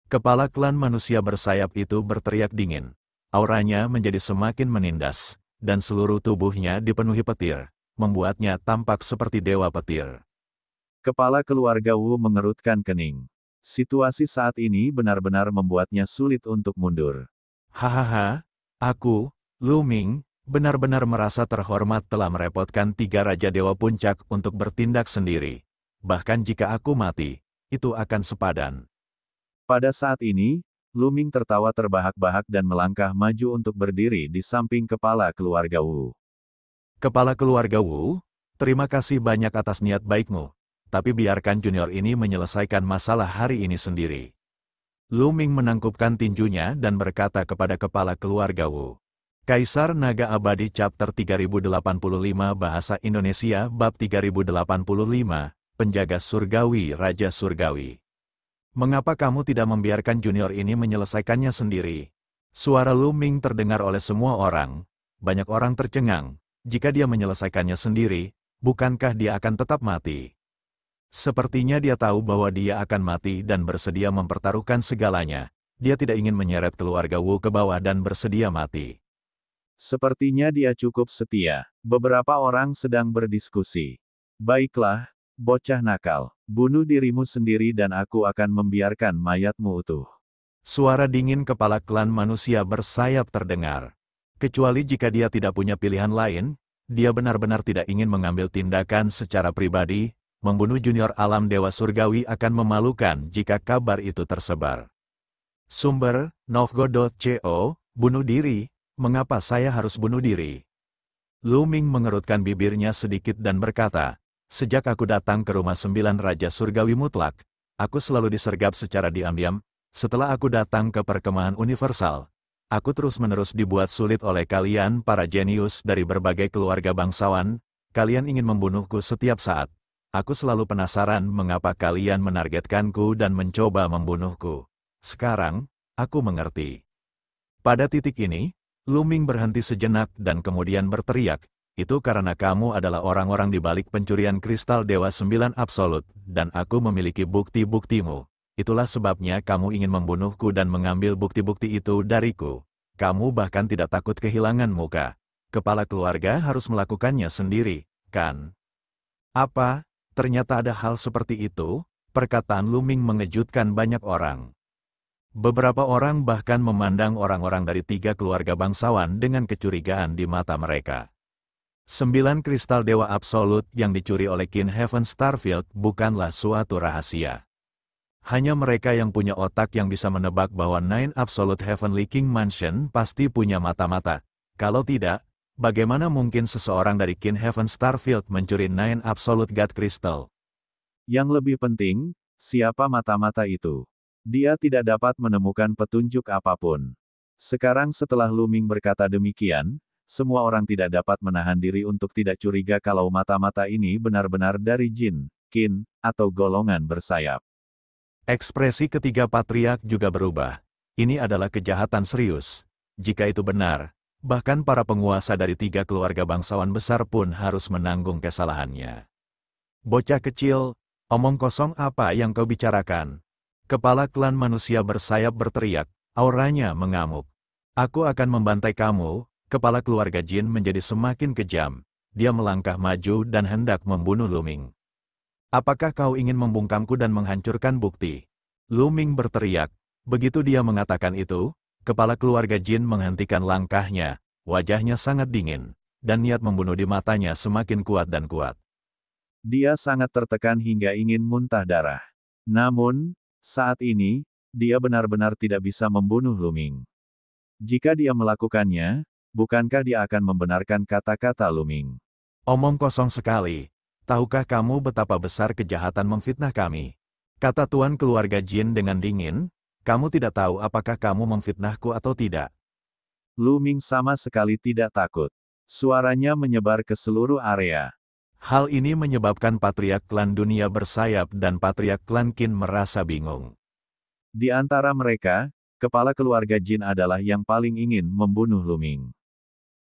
Kepala klan manusia bersayap itu berteriak dingin. Auranya menjadi semakin menindas, dan seluruh tubuhnya dipenuhi petir, membuatnya tampak seperti dewa petir. Kepala keluarga Wu mengerutkan kening. Situasi saat ini benar-benar membuatnya sulit untuk mundur. Hahaha, aku, Lu Ming, benar-benar merasa terhormat telah merepotkan 3 Raja Dewa Puncak untuk bertindak sendiri. Bahkan jika aku mati, itu akan sepadan. Pada saat ini, Lu Ming tertawa terbahak-bahak dan melangkah maju untuk berdiri di samping kepala keluarga Wu. Kepala keluarga Wu, terima kasih banyak atas niat baikmu. Tapi biarkan junior ini menyelesaikan masalah hari ini sendiri. Lu Ming menangkupkan tinjunya dan berkata kepada kepala keluarga Wu. Kaisar Naga Abadi Chapter 3085 Bahasa Indonesia Bab 3085, Penjaga Surgawi Raja Surgawi. Mengapa kamu tidak membiarkan junior ini menyelesaikannya sendiri? Suara Lu Ming terdengar oleh semua orang. Banyak orang tercengang. Jika dia menyelesaikannya sendiri, bukankah dia akan tetap mati? Sepertinya dia tahu bahwa dia akan mati dan bersedia mempertaruhkan segalanya. Dia tidak ingin menyeret keluarga Wu ke bawah dan bersedia mati. Sepertinya dia cukup setia. Beberapa orang sedang berdiskusi. Baiklah, bocah nakal. Bunuh dirimu sendiri dan aku akan membiarkan mayatmu utuh. Suara dingin kepala klan manusia bersayap terdengar. Kecuali jika dia tidak punya pilihan lain, dia benar-benar tidak ingin mengambil tindakan secara pribadi. Membunuh junior alam Dewa Surgawi akan memalukan jika kabar itu tersebar. Sumber, Novgo.co, bunuh diri. Mengapa saya harus bunuh diri? Lu Ming mengerutkan bibirnya sedikit dan berkata, sejak aku datang ke rumah 9 Raja Surgawi Mutlak, aku selalu disergap secara diam-diam. Setelah aku datang ke perkemahan universal, aku terus-menerus dibuat sulit oleh kalian para jenius dari berbagai keluarga bangsawan. Kalian ingin membunuhku setiap saat. Aku selalu penasaran mengapa kalian menargetkanku dan mencoba membunuhku. Sekarang, aku mengerti. Pada titik ini, Lu Ming berhenti sejenak dan kemudian berteriak, itu karena kamu adalah orang-orang di balik pencurian kristal Dewa 9 Absolut, dan aku memiliki bukti-buktimu. Itulah sebabnya kamu ingin membunuhku dan mengambil bukti-bukti itu dariku. Kamu bahkan tidak takut kehilangan muka. Kepala keluarga harus melakukannya sendiri, kan? Apa? Ternyata ada hal seperti itu? Perkataan Lu Ming mengejutkan banyak orang. Beberapa orang bahkan memandang orang-orang dari 3 keluarga bangsawan dengan kecurigaan di mata mereka. 9 kristal Dewa Absolut yang dicuri oleh Qin Heaven Starfield bukanlah suatu rahasia. Hanya mereka yang punya otak yang bisa menebak bahwa Nine Absolute Heavenly King Mansion pasti punya mata-mata. Kalau tidak, bagaimana mungkin seseorang dari King Heaven Starfield mencuri Nine Absolute God Crystal? Yang lebih penting, siapa mata-mata itu? Dia tidak dapat menemukan petunjuk apapun. Sekarang setelah Lu Ming berkata demikian, semua orang tidak dapat menahan diri untuk tidak curiga kalau mata-mata ini benar-benar dari jin, qin, atau golongan bersayap. Ekspresi ketiga patriark juga berubah. Ini adalah kejahatan serius. Jika itu benar, bahkan para penguasa dari 3 keluarga bangsawan besar pun harus menanggung kesalahannya. Bocah kecil, omong kosong apa yang kau bicarakan? Kepala klan manusia bersayap berteriak, auranya mengamuk. Aku akan membantai kamu. Kepala keluarga jin menjadi semakin kejam. Dia melangkah maju dan hendak membunuh Lu Ming. Apakah kau ingin membungkamku dan menghancurkan bukti? Lu Ming berteriak. Begitu dia mengatakan itu, kepala keluarga jin menghentikan langkahnya, wajahnya sangat dingin, dan niat membunuh di matanya semakin kuat dan kuat. Dia sangat tertekan hingga ingin muntah darah. Namun, saat ini, dia benar-benar tidak bisa membunuh Lu Ming. Jika dia melakukannya, bukankah dia akan membenarkan kata-kata Lu Ming? Omong kosong sekali. Tahukah kamu betapa besar kejahatan memfitnah kami? Kata tuan keluarga jin dengan dingin, kamu tidak tahu apakah kamu memfitnahku atau tidak. Lu Ming sama sekali tidak takut. Suaranya menyebar ke seluruh area. Hal ini menyebabkan patriark klan dunia bersayap dan patriark klan Qin merasa bingung. Di antara mereka, kepala keluarga jin adalah yang paling ingin membunuh Lu Ming.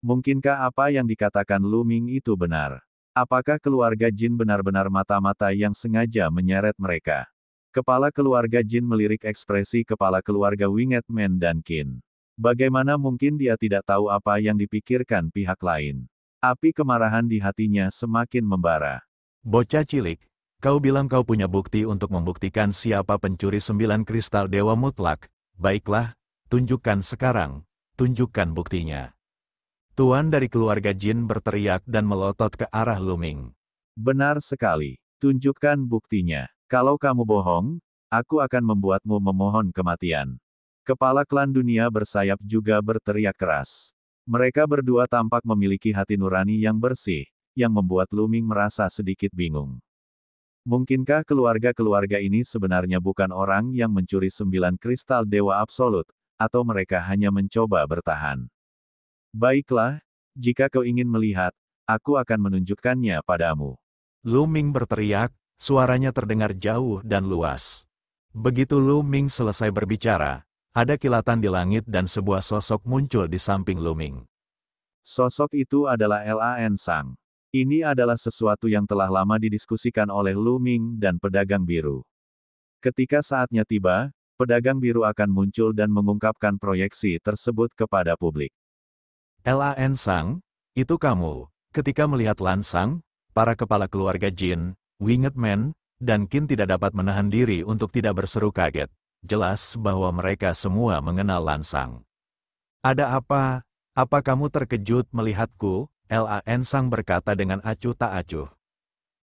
Mungkinkah apa yang dikatakan Lu Ming itu benar? Apakah keluarga jin benar-benar mata-mata yang sengaja menyeret mereka? Kepala keluarga jin melirik ekspresi kepala keluarga Winged Man dan Qin. Bagaimana mungkin dia tidak tahu apa yang dipikirkan pihak lain? Api kemarahan di hatinya semakin membara. Bocah cilik, kau bilang kau punya bukti untuk membuktikan siapa pencuri 9 kristal dewa mutlak. Baiklah, tunjukkan sekarang, tunjukkan buktinya. Tuan dari keluarga jin berteriak dan melotot ke arah Lu Ming. Benar sekali. Tunjukkan buktinya. Kalau kamu bohong, aku akan membuatmu memohon kematian. Kepala klan dunia bersayap juga berteriak keras. Mereka berdua tampak memiliki hati nurani yang bersih, yang membuat Lu Ming merasa sedikit bingung. Mungkinkah keluarga-keluarga ini sebenarnya bukan orang yang mencuri 9 kristal dewa absolut, atau mereka hanya mencoba bertahan? Baiklah, jika kau ingin melihat, aku akan menunjukkannya padamu. Lu Ming berteriak, suaranya terdengar jauh dan luas. Begitu Lu Ming selesai berbicara, ada kilatan di langit dan sebuah sosok muncul di samping Lu Ming. Sosok itu adalah Lan Sang. Ini adalah sesuatu yang telah lama didiskusikan oleh Lu Ming dan pedagang biru. Ketika saatnya tiba, pedagang biru akan muncul dan mengungkapkan proyeksi tersebut kepada publik. Lan Sang, itu kamu. Ketika melihat Lan Sang, para kepala keluarga jin, Winged Man, dan Qin tidak dapat menahan diri untuk tidak berseru kaget. Jelas bahwa mereka semua mengenal Lan Sang. Ada apa? Apa kamu terkejut melihatku? Lan Sang berkata dengan acuh tak acuh.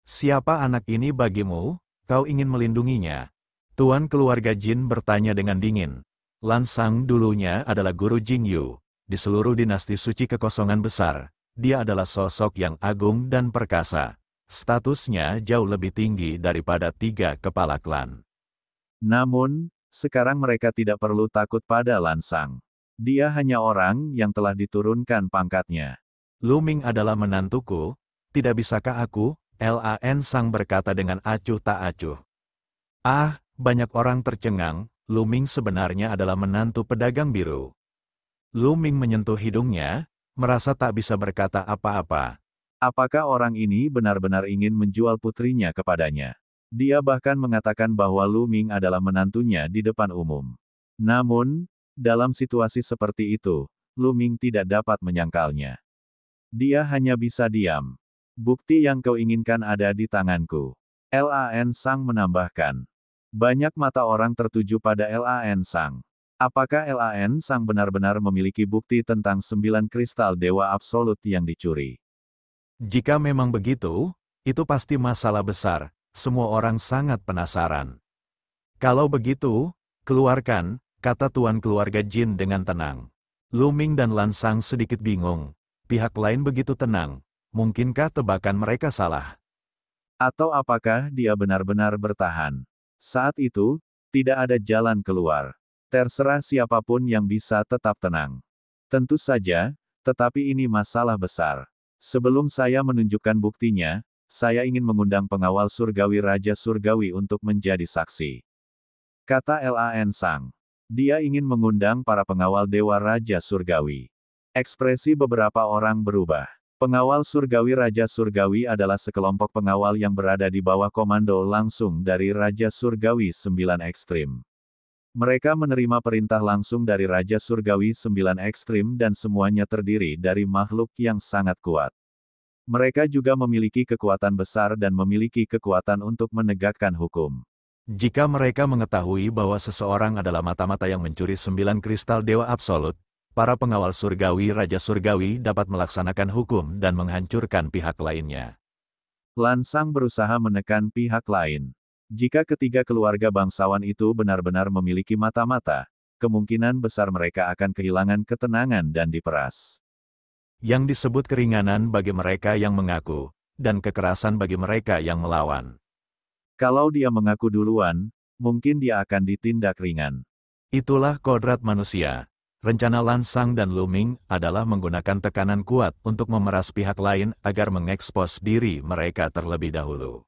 Siapa anak ini bagimu? Kau ingin melindunginya? Tuan keluarga jin bertanya dengan dingin. Lan Sang dulunya adalah guru Jingyu. Di seluruh dinasti suci kekosongan besar, dia adalah sosok yang agung dan perkasa. Statusnya jauh lebih tinggi daripada 3 kepala klan. Namun, sekarang mereka tidak perlu takut pada Lan Sang. Dia hanya orang yang telah diturunkan pangkatnya. Lu Ming adalah menantuku, tidak bisakah aku? Lan Sang berkata dengan acuh tak acuh. Ah, banyak orang tercengang, Lu Ming sebenarnya adalah menantu pedagang biru. Lu Ming menyentuh hidungnya, merasa tak bisa berkata apa-apa. Apakah orang ini benar-benar ingin menjual putrinya kepadanya? Dia bahkan mengatakan bahwa Lu Ming adalah menantunya di depan umum. Namun, dalam situasi seperti itu, Lu Ming tidak dapat menyangkalnya. Dia hanya bisa diam. Bukti yang kau inginkan ada di tanganku. Lan Sang menambahkan. Banyak mata orang tertuju pada Lan Sang. Apakah Lan Sang benar-benar memiliki bukti tentang 9 kristal dewa absolut yang dicuri? Jika memang begitu, itu pasti masalah besar. Semua orang sangat penasaran. Kalau begitu, keluarkan, kata tuan keluarga Jin dengan tenang. Lu Ming dan Lan Sang sedikit bingung. Pihak lain begitu tenang. Mungkinkah tebakan mereka salah? Atau apakah dia benar-benar bertahan? Saat itu, tidak ada jalan keluar. Terserah siapapun yang bisa tetap tenang. Tentu saja, tetapi ini masalah besar. Sebelum saya menunjukkan buktinya, saya ingin mengundang pengawal surgawi Raja Surgawi untuk menjadi saksi. Kata Lan Sang. Dia ingin mengundang para pengawal Dewa Raja Surgawi. Ekspresi beberapa orang berubah. Pengawal surgawi Raja Surgawi adalah sekelompok pengawal yang berada di bawah komando langsung dari Raja Surgawi 9 Ekstrim. Mereka menerima perintah langsung dari Raja Surgawi 9 Ekstrim dan semuanya terdiri dari makhluk yang sangat kuat. Mereka juga memiliki kekuatan besar dan memiliki kekuatan untuk menegakkan hukum. Jika mereka mengetahui bahwa seseorang adalah mata-mata yang mencuri 9 kristal Dewa Absolut, para pengawal surgawi Raja Surgawi dapat melaksanakan hukum dan menghancurkan pihak lainnya. Lan Sang berusaha menekan pihak lain. Jika ketiga keluarga bangsawan itu benar-benar memiliki mata-mata, kemungkinan besar mereka akan kehilangan ketenangan dan diperas. Yang disebut keringanan bagi mereka yang mengaku, dan kekerasan bagi mereka yang melawan. Kalau dia mengaku duluan, mungkin dia akan ditindak ringan. Itulah kodrat manusia. Rencana Lan Sang dan Lu Ming adalah menggunakan tekanan kuat untuk memeras pihak lain agar mengekspos diri mereka terlebih dahulu.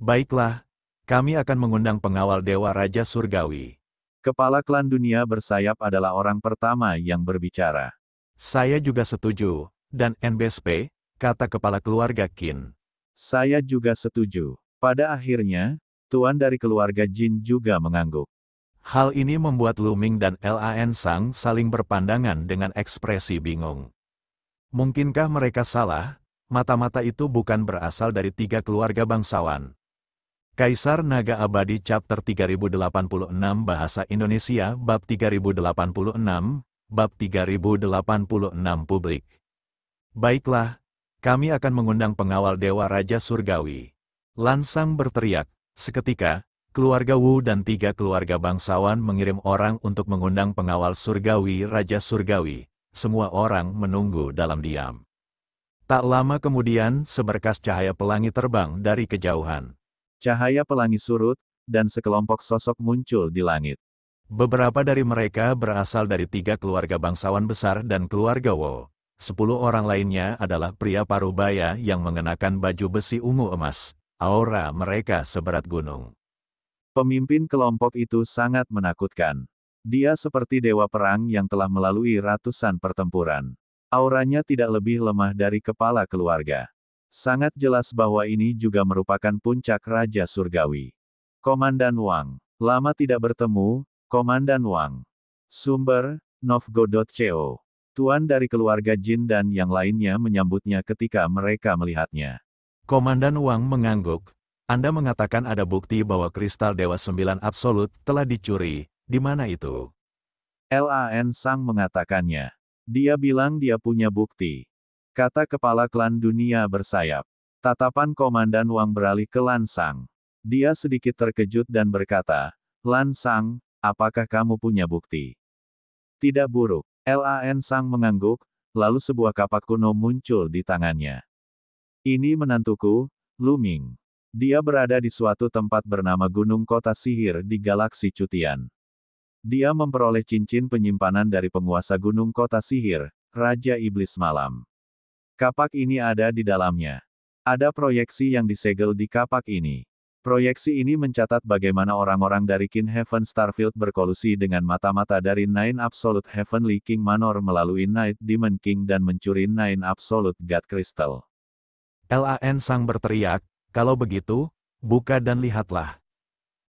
Baiklah, kami akan mengundang pengawal Dewa Raja Surgawi. Kepala klan dunia bersayap adalah orang pertama yang berbicara. Saya juga setuju, dan NBSP, kata kepala keluarga Qin. Saya juga setuju. Pada akhirnya, tuan dari keluarga Jin juga mengangguk. Hal ini membuat Lu Ming dan Lan Sang saling berpandangan dengan ekspresi bingung. Mungkinkah mereka salah? Mata-mata itu bukan berasal dari tiga keluarga bangsawan. Kaisar Naga Abadi Chapter 3086 Bahasa Indonesia Bab 3086, Bab 3086 Publik. Baiklah, kami akan mengundang pengawal Dewa Raja Surgawi. Lan Sang berteriak. Seketika, keluarga Wu dan tiga keluarga bangsawan mengirim orang untuk mengundang pengawal surgawi Raja Surgawi. Semua orang menunggu dalam diam. Tak lama kemudian, seberkas cahaya pelangi terbang dari kejauhan. Cahaya pelangi surut, dan sekelompok sosok muncul di langit. Beberapa dari mereka berasal dari tiga keluarga bangsawan besar dan keluarga Wu. 10 orang lainnya adalah pria parubaya yang mengenakan baju besi ungu emas. Aura mereka seberat gunung. Pemimpin kelompok itu sangat menakutkan. Dia seperti dewa perang yang telah melalui ratusan pertempuran. Auranya tidak lebih lemah dari kepala keluarga. Sangat jelas bahwa ini juga merupakan puncak Raja Surgawi. Komandan Wang. Lama tidak bertemu, Komandan Wang. Sumber, Novgo.co. Tuan dari keluarga Jin dan yang lainnya menyambutnya ketika mereka melihatnya. Komandan Wang mengangguk. Anda mengatakan ada bukti bahwa kristal Dewa 9 Absolut telah dicuri. Di mana itu? Lan Sang mengatakannya. Dia bilang dia punya bukti. Kata kepala klan dunia bersayap. Tatapan Komandan Wang beralih ke Lan Sang. Dia sedikit terkejut dan berkata, Lan Sang, apakah kamu punya bukti? Tidak buruk. Lan Sang mengangguk, lalu sebuah kapak kuno muncul di tangannya. Ini menantuku, Lu Ming. Dia berada di suatu tempat bernama Gunung Kota Sihir di Galaksi Cutian. Dia memperoleh cincin penyimpanan dari penguasa Gunung Kota Sihir, Raja Iblis Malam. Kapak ini ada di dalamnya. Ada proyeksi yang disegel di kapak ini. Proyeksi ini mencatat bagaimana orang-orang dari Kin Heaven Starfield berkolusi dengan mata-mata dari Nine Absolute Heavenly King Manor melalui Night Demon King dan mencuri Nine Absolute God Crystal. Lan Sang berteriak, kalau begitu, buka dan lihatlah.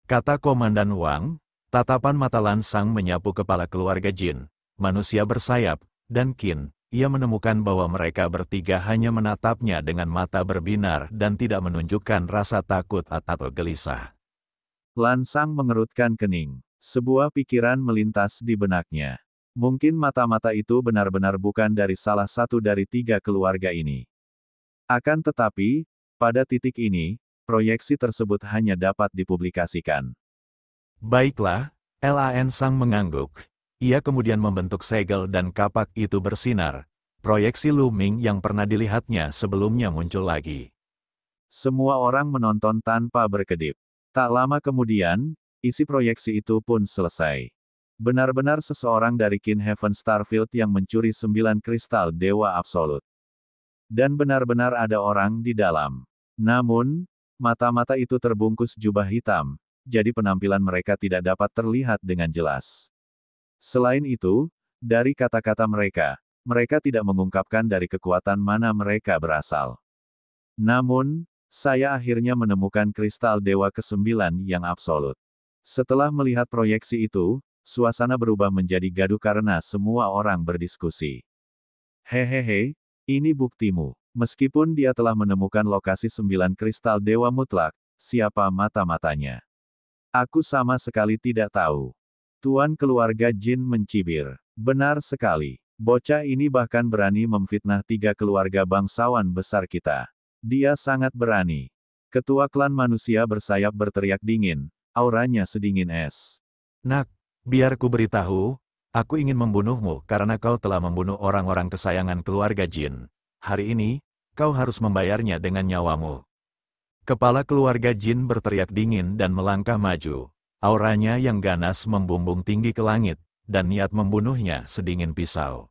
Kata Komandan Wang, tatapan mata Lan Sang menyapu kepala keluarga Jin, manusia bersayap, dan Qin. Ia menemukan bahwa mereka bertiga hanya menatapnya dengan mata berbinar dan tidak menunjukkan rasa takut atau gelisah. Lan Sang mengerutkan kening. Sebuah pikiran melintas di benaknya. Mungkin mata-mata itu benar-benar bukan dari salah satu dari tiga keluarga ini. Akan tetapi, pada titik ini, proyeksi tersebut hanya dapat dipublikasikan. Baiklah, Lan Sang mengangguk. Ia kemudian membentuk segel dan kapak itu bersinar. Proyeksi Lu Ming yang pernah dilihatnya sebelumnya muncul lagi. Semua orang menonton tanpa berkedip. Tak lama kemudian, isi proyeksi itu pun selesai. Benar-benar seseorang dari Kin Heaven Starfield yang mencuri 9 kristal Dewa Absolut. Dan benar-benar ada orang di dalam. Namun, mata-mata itu terbungkus jubah hitam, jadi penampilan mereka tidak dapat terlihat dengan jelas. Selain itu, dari kata-kata mereka, mereka tidak mengungkapkan dari kekuatan mana mereka berasal. Namun, saya akhirnya menemukan kristal Dewa ke-9 yang absolut. Setelah melihat proyeksi itu, suasana berubah menjadi gaduh karena semua orang berdiskusi. Hehehe, ini buktimu. Meskipun dia telah menemukan lokasi 9 kristal Dewa Mutlak, siapa mata-matanya? Aku sama sekali tidak tahu. Tuan keluarga Jin mencibir. Benar sekali. Bocah ini bahkan berani memfitnah 3 keluarga bangsawan besar kita. Dia sangat berani. Ketua klan manusia bersayap berteriak dingin, auranya sedingin es. Nak, biar ku beritahu, aku ingin membunuhmu karena kau telah membunuh orang-orang kesayangan keluarga Jin. Hari ini, kau harus membayarnya dengan nyawamu. Kepala keluarga Jin berteriak dingin dan melangkah maju. Auranya yang ganas membumbung tinggi ke langit, dan niat membunuhnya sedingin pisau.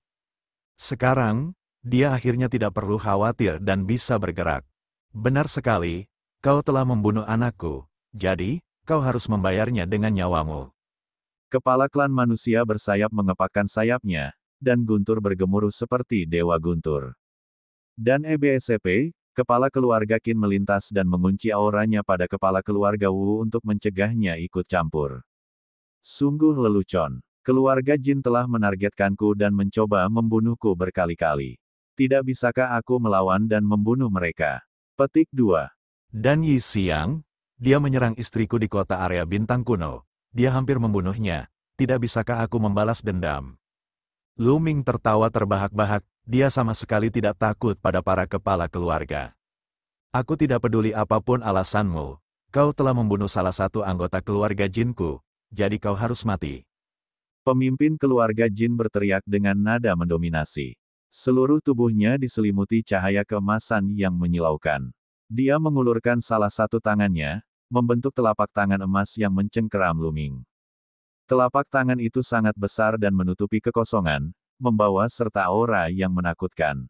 Sekarang, dia akhirnya tidak perlu khawatir dan bisa bergerak. Benar sekali, kau telah membunuh anakku, jadi, kau harus membayarnya dengan nyawamu. Kepala klan manusia bersayap mengepakkan sayapnya, dan guntur bergemuruh seperti dewa guntur. Dan EBSCP, kepala keluarga Qin melintas dan mengunci auranya pada kepala keluarga Wu untuk mencegahnya ikut campur. Sungguh lelucon. Keluarga Jin telah menargetkanku dan mencoba membunuhku berkali-kali. Tidak bisakah aku melawan dan membunuh mereka? Petik 2. Dan Yi Xiang, dia menyerang istriku di kota area bintang kuno. Dia hampir membunuhnya. Tidak bisakah aku membalas dendam? Lu Ming tertawa terbahak-bahak, dia sama sekali tidak takut pada para kepala keluarga. Aku tidak peduli apapun alasanmu. Kau telah membunuh salah satu anggota keluarga Jinku, jadi kau harus mati. Pemimpin keluarga Jin berteriak dengan nada mendominasi. Seluruh tubuhnya diselimuti cahaya keemasan yang menyilaukan. Dia mengulurkan salah satu tangannya, membentuk telapak tangan emas yang mencengkeram Lu Ming. Telapak tangan itu sangat besar dan menutupi kekosongan, membawa serta aura yang menakutkan.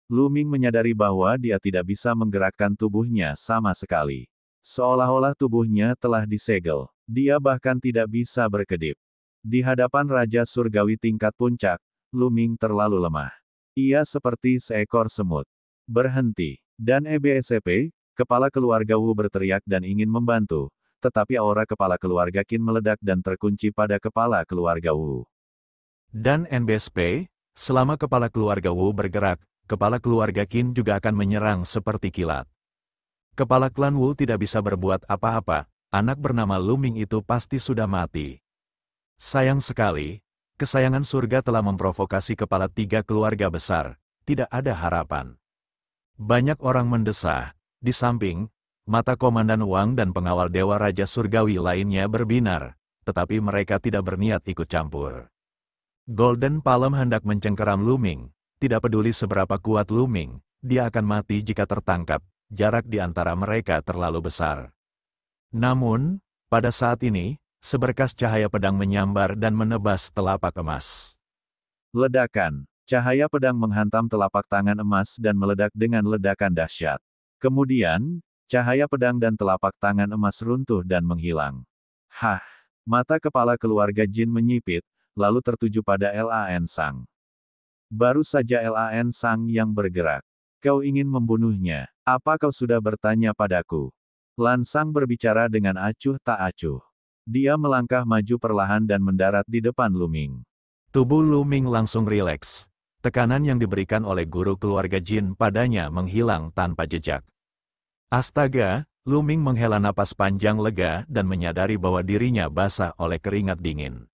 Lu Ming menyadari bahwa dia tidak bisa menggerakkan tubuhnya sama sekali. Seolah-olah tubuhnya telah disegel. Dia bahkan tidak bisa berkedip. Di hadapan Raja Surgawi tingkat puncak, Lu Ming terlalu lemah. Ia seperti seekor semut. Berhenti. Dan EBSCP, kepala keluarga Wu berteriak dan ingin membantu, tetapi aura kepala keluarga Qin meledak dan terkunci pada kepala keluarga Wu. Dan NBSP, selama kepala keluarga Wu bergerak, kepala keluarga Qin juga akan menyerang seperti kilat. Kepala klan Wu tidak bisa berbuat apa-apa, anak bernama Lu Ming itu pasti sudah mati. Sayang sekali, kesayangan surga telah memprovokasi kepala 3 keluarga besar, tidak ada harapan. Banyak orang mendesah, di samping, mata Komandan Wang dan pengawal Dewa Raja Surgawi lainnya berbinar, tetapi mereka tidak berniat ikut campur. Golden Palm hendak mencengkeram Lu Ming, tidak peduli seberapa kuat Lu Ming, dia akan mati jika tertangkap, jarak di antara mereka terlalu besar. Namun, pada saat ini, seberkas cahaya pedang menyambar dan menebas telapak emas. Ledakan. Cahaya pedang menghantam telapak tangan emas dan meledak dengan ledakan dahsyat. Kemudian, cahaya pedang dan telapak tangan emas runtuh dan menghilang. Hah! Mata kepala keluarga Jin menyipit, lalu tertuju pada Lan Sang. Baru saja Lan Sang yang bergerak. Kau ingin membunuhnya. Apa kau sudah bertanya padaku? Lan Sang berbicara dengan acuh tak acuh. Dia melangkah maju perlahan dan mendarat di depan Lu Ming. Tubuh Lu Ming langsung rileks. Tekanan yang diberikan oleh guru keluarga Jin padanya menghilang tanpa jejak. Astaga, Lu Ming menghela napas panjang lega dan menyadari bahwa dirinya basah oleh keringat dingin.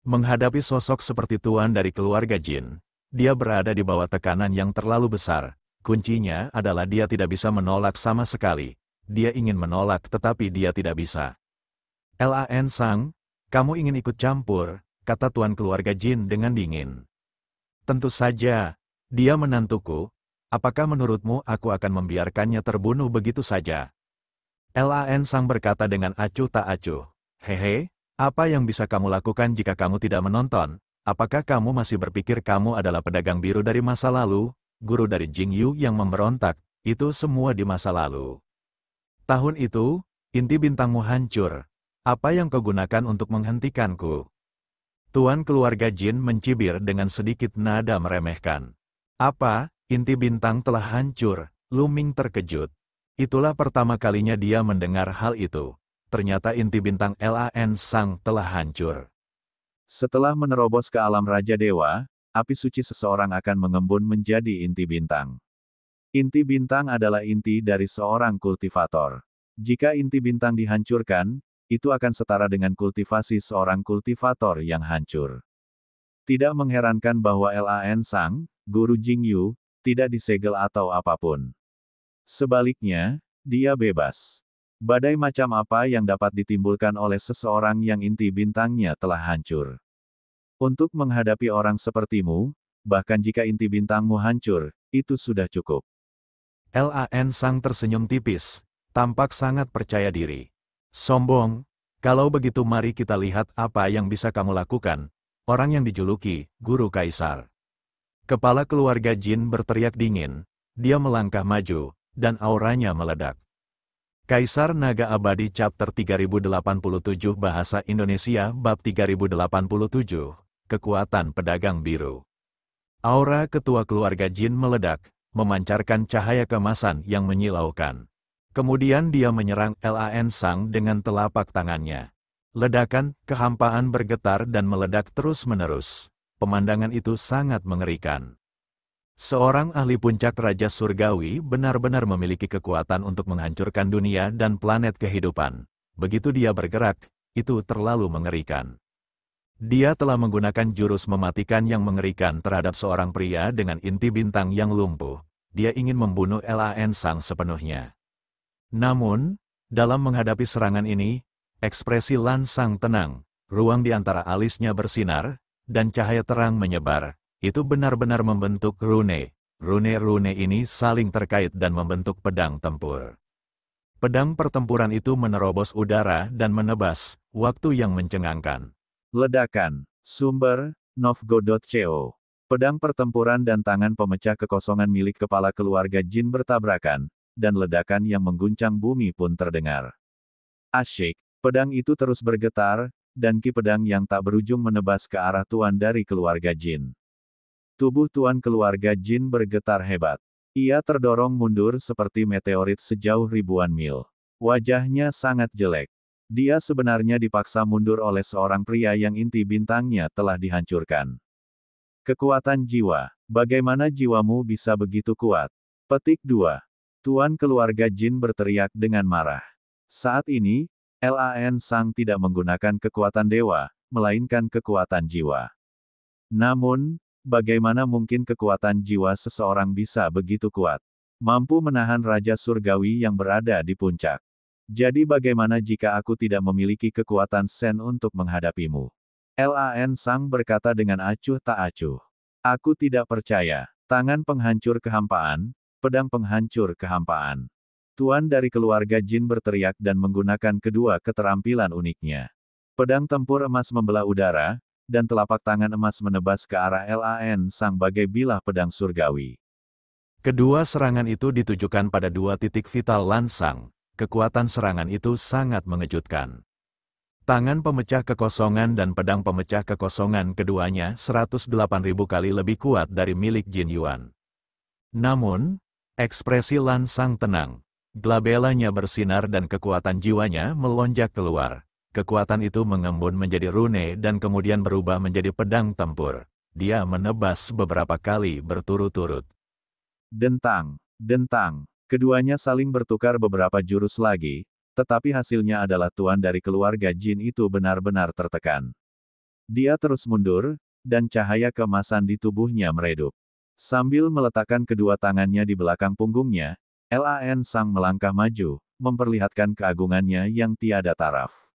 Menghadapi sosok seperti tuan dari keluarga Jin, dia berada di bawah tekanan yang terlalu besar. Kuncinya adalah dia tidak bisa menolak sama sekali. Dia ingin menolak tetapi dia tidak bisa. Lan Sang, kamu ingin ikut campur, kata tuan keluarga Jin dengan dingin. Tentu saja, dia menantuku. Apakah menurutmu aku akan membiarkannya terbunuh begitu saja? Lan Sang berkata dengan acuh tak acuh. Hehe, apa yang bisa kamu lakukan jika kamu tidak menonton? Apakah kamu masih berpikir kamu adalah pedagang biru dari masa lalu, guru dari Jingyu yang memberontak? Itu semua di masa lalu. Tahun itu, inti bintangmu hancur. Apa yang kau gunakan untuk menghentikanku? Tuan keluarga Jin mencibir dengan sedikit nada meremehkan. Apa? Inti bintang telah hancur, Lu Ming terkejut. Itulah pertama kalinya dia mendengar hal itu. Ternyata inti bintang Lan Sang telah hancur. Setelah menerobos ke alam Raja Dewa, api suci seseorang akan mengembun menjadi inti bintang. Inti bintang adalah inti dari seorang kultivator. Jika inti bintang dihancurkan, itu akan setara dengan kultivasi seorang kultivator yang hancur. Tidak mengherankan bahwa Lan Sang, guru Jingyu, tidak disegel atau apapun. Sebaliknya, dia bebas. Badai macam apa yang dapat ditimbulkan oleh seseorang yang inti bintangnya telah hancur? Untuk menghadapi orang sepertimu, bahkan jika inti bintangmu hancur, itu sudah cukup. Lan Sang tersenyum tipis, tampak sangat percaya diri. Sombong, kalau begitu mari kita lihat apa yang bisa kamu lakukan. Orang yang dijuluki, Guru Kaisar. Kepala keluarga Jin berteriak dingin, dia melangkah maju, dan auranya meledak. Kaisar Naga Abadi Chapter 3087 Bahasa Indonesia Bab 3087, Kekuatan Pedagang Biru. Aura ketua keluarga Jin meledak, memancarkan cahaya kemasan yang menyilaukan. Kemudian dia menyerang Lan Sang dengan telapak tangannya. Ledakan, kehampaan bergetar dan meledak terus-menerus. Pemandangan itu sangat mengerikan. Seorang ahli puncak Raja Surgawi benar-benar memiliki kekuatan untuk menghancurkan dunia dan planet kehidupan. Begitu dia bergerak, itu terlalu mengerikan. Dia telah menggunakan jurus mematikan yang mengerikan terhadap seorang pria dengan inti bintang yang lumpuh. Dia ingin membunuh Lan Sang sepenuhnya. Namun, dalam menghadapi serangan ini, ekspresi Lan Sang tenang, ruang di antara alisnya bersinar, dan cahaya terang menyebar. Itu benar-benar membentuk rune. Rune-rune ini saling terkait dan membentuk pedang tempur. Pedang pertempuran itu menerobos udara dan menebas, waktu yang mencengangkan. Ledakan. Sumber, Novgorod.co. Pedang pertempuran dan tangan pemecah kekosongan milik kepala keluarga Jin bertabrakan, dan ledakan yang mengguncang bumi pun terdengar. Asyik, pedang itu terus bergetar, dan ki pedang yang tak berujung menebas ke arah tuan dari keluarga Jin. Tubuh tuan keluarga Jin bergetar hebat. Ia terdorong mundur seperti meteorit sejauh ribuan mil. Wajahnya sangat jelek. Dia sebenarnya dipaksa mundur oleh seorang pria yang inti bintangnya telah dihancurkan. Kekuatan jiwa. Bagaimana jiwamu bisa begitu kuat? Petik 2. Tuan keluarga Jin berteriak dengan marah. Saat ini, Lan Sang tidak menggunakan kekuatan dewa, melainkan kekuatan jiwa. Namun, bagaimana mungkin kekuatan jiwa seseorang bisa begitu kuat? Mampu menahan Raja Surgawi yang berada di puncak. Jadi bagaimana jika aku tidak memiliki kekuatan Sen untuk menghadapimu? Lan Sang berkata dengan acuh tak acuh. Aku tidak percaya. Tangan penghancur kehampaan, pedang penghancur kehampaan. Tuan dari keluarga Jin berteriak dan menggunakan kedua keterampilan uniknya. Pedang tempur emas membelah udara, dan telapak tangan emas menebas ke arah Lan Sang bagai bilah pedang surgawi. Kedua serangan itu ditujukan pada dua titik vital Lan Sang. Kekuatan serangan itu sangat mengejutkan. Tangan pemecah kekosongan dan pedang pemecah kekosongan keduanya 108.000 kali lebih kuat dari milik Jin Yuan. Namun, ekspresi Lan Sang tenang. Glabelanya bersinar dan kekuatan jiwanya melonjak keluar. Kekuatan itu mengembun menjadi rune dan kemudian berubah menjadi pedang tempur. Dia menebas beberapa kali berturut-turut. Dentang, dentang. Keduanya saling bertukar beberapa jurus lagi, tetapi hasilnya adalah tuan dari keluarga Jin itu benar-benar tertekan. Dia terus mundur, dan cahaya keemasan di tubuhnya meredup. Sambil meletakkan kedua tangannya di belakang punggungnya, Lan Sang melangkah maju, memperlihatkan keagungannya yang tiada taraf.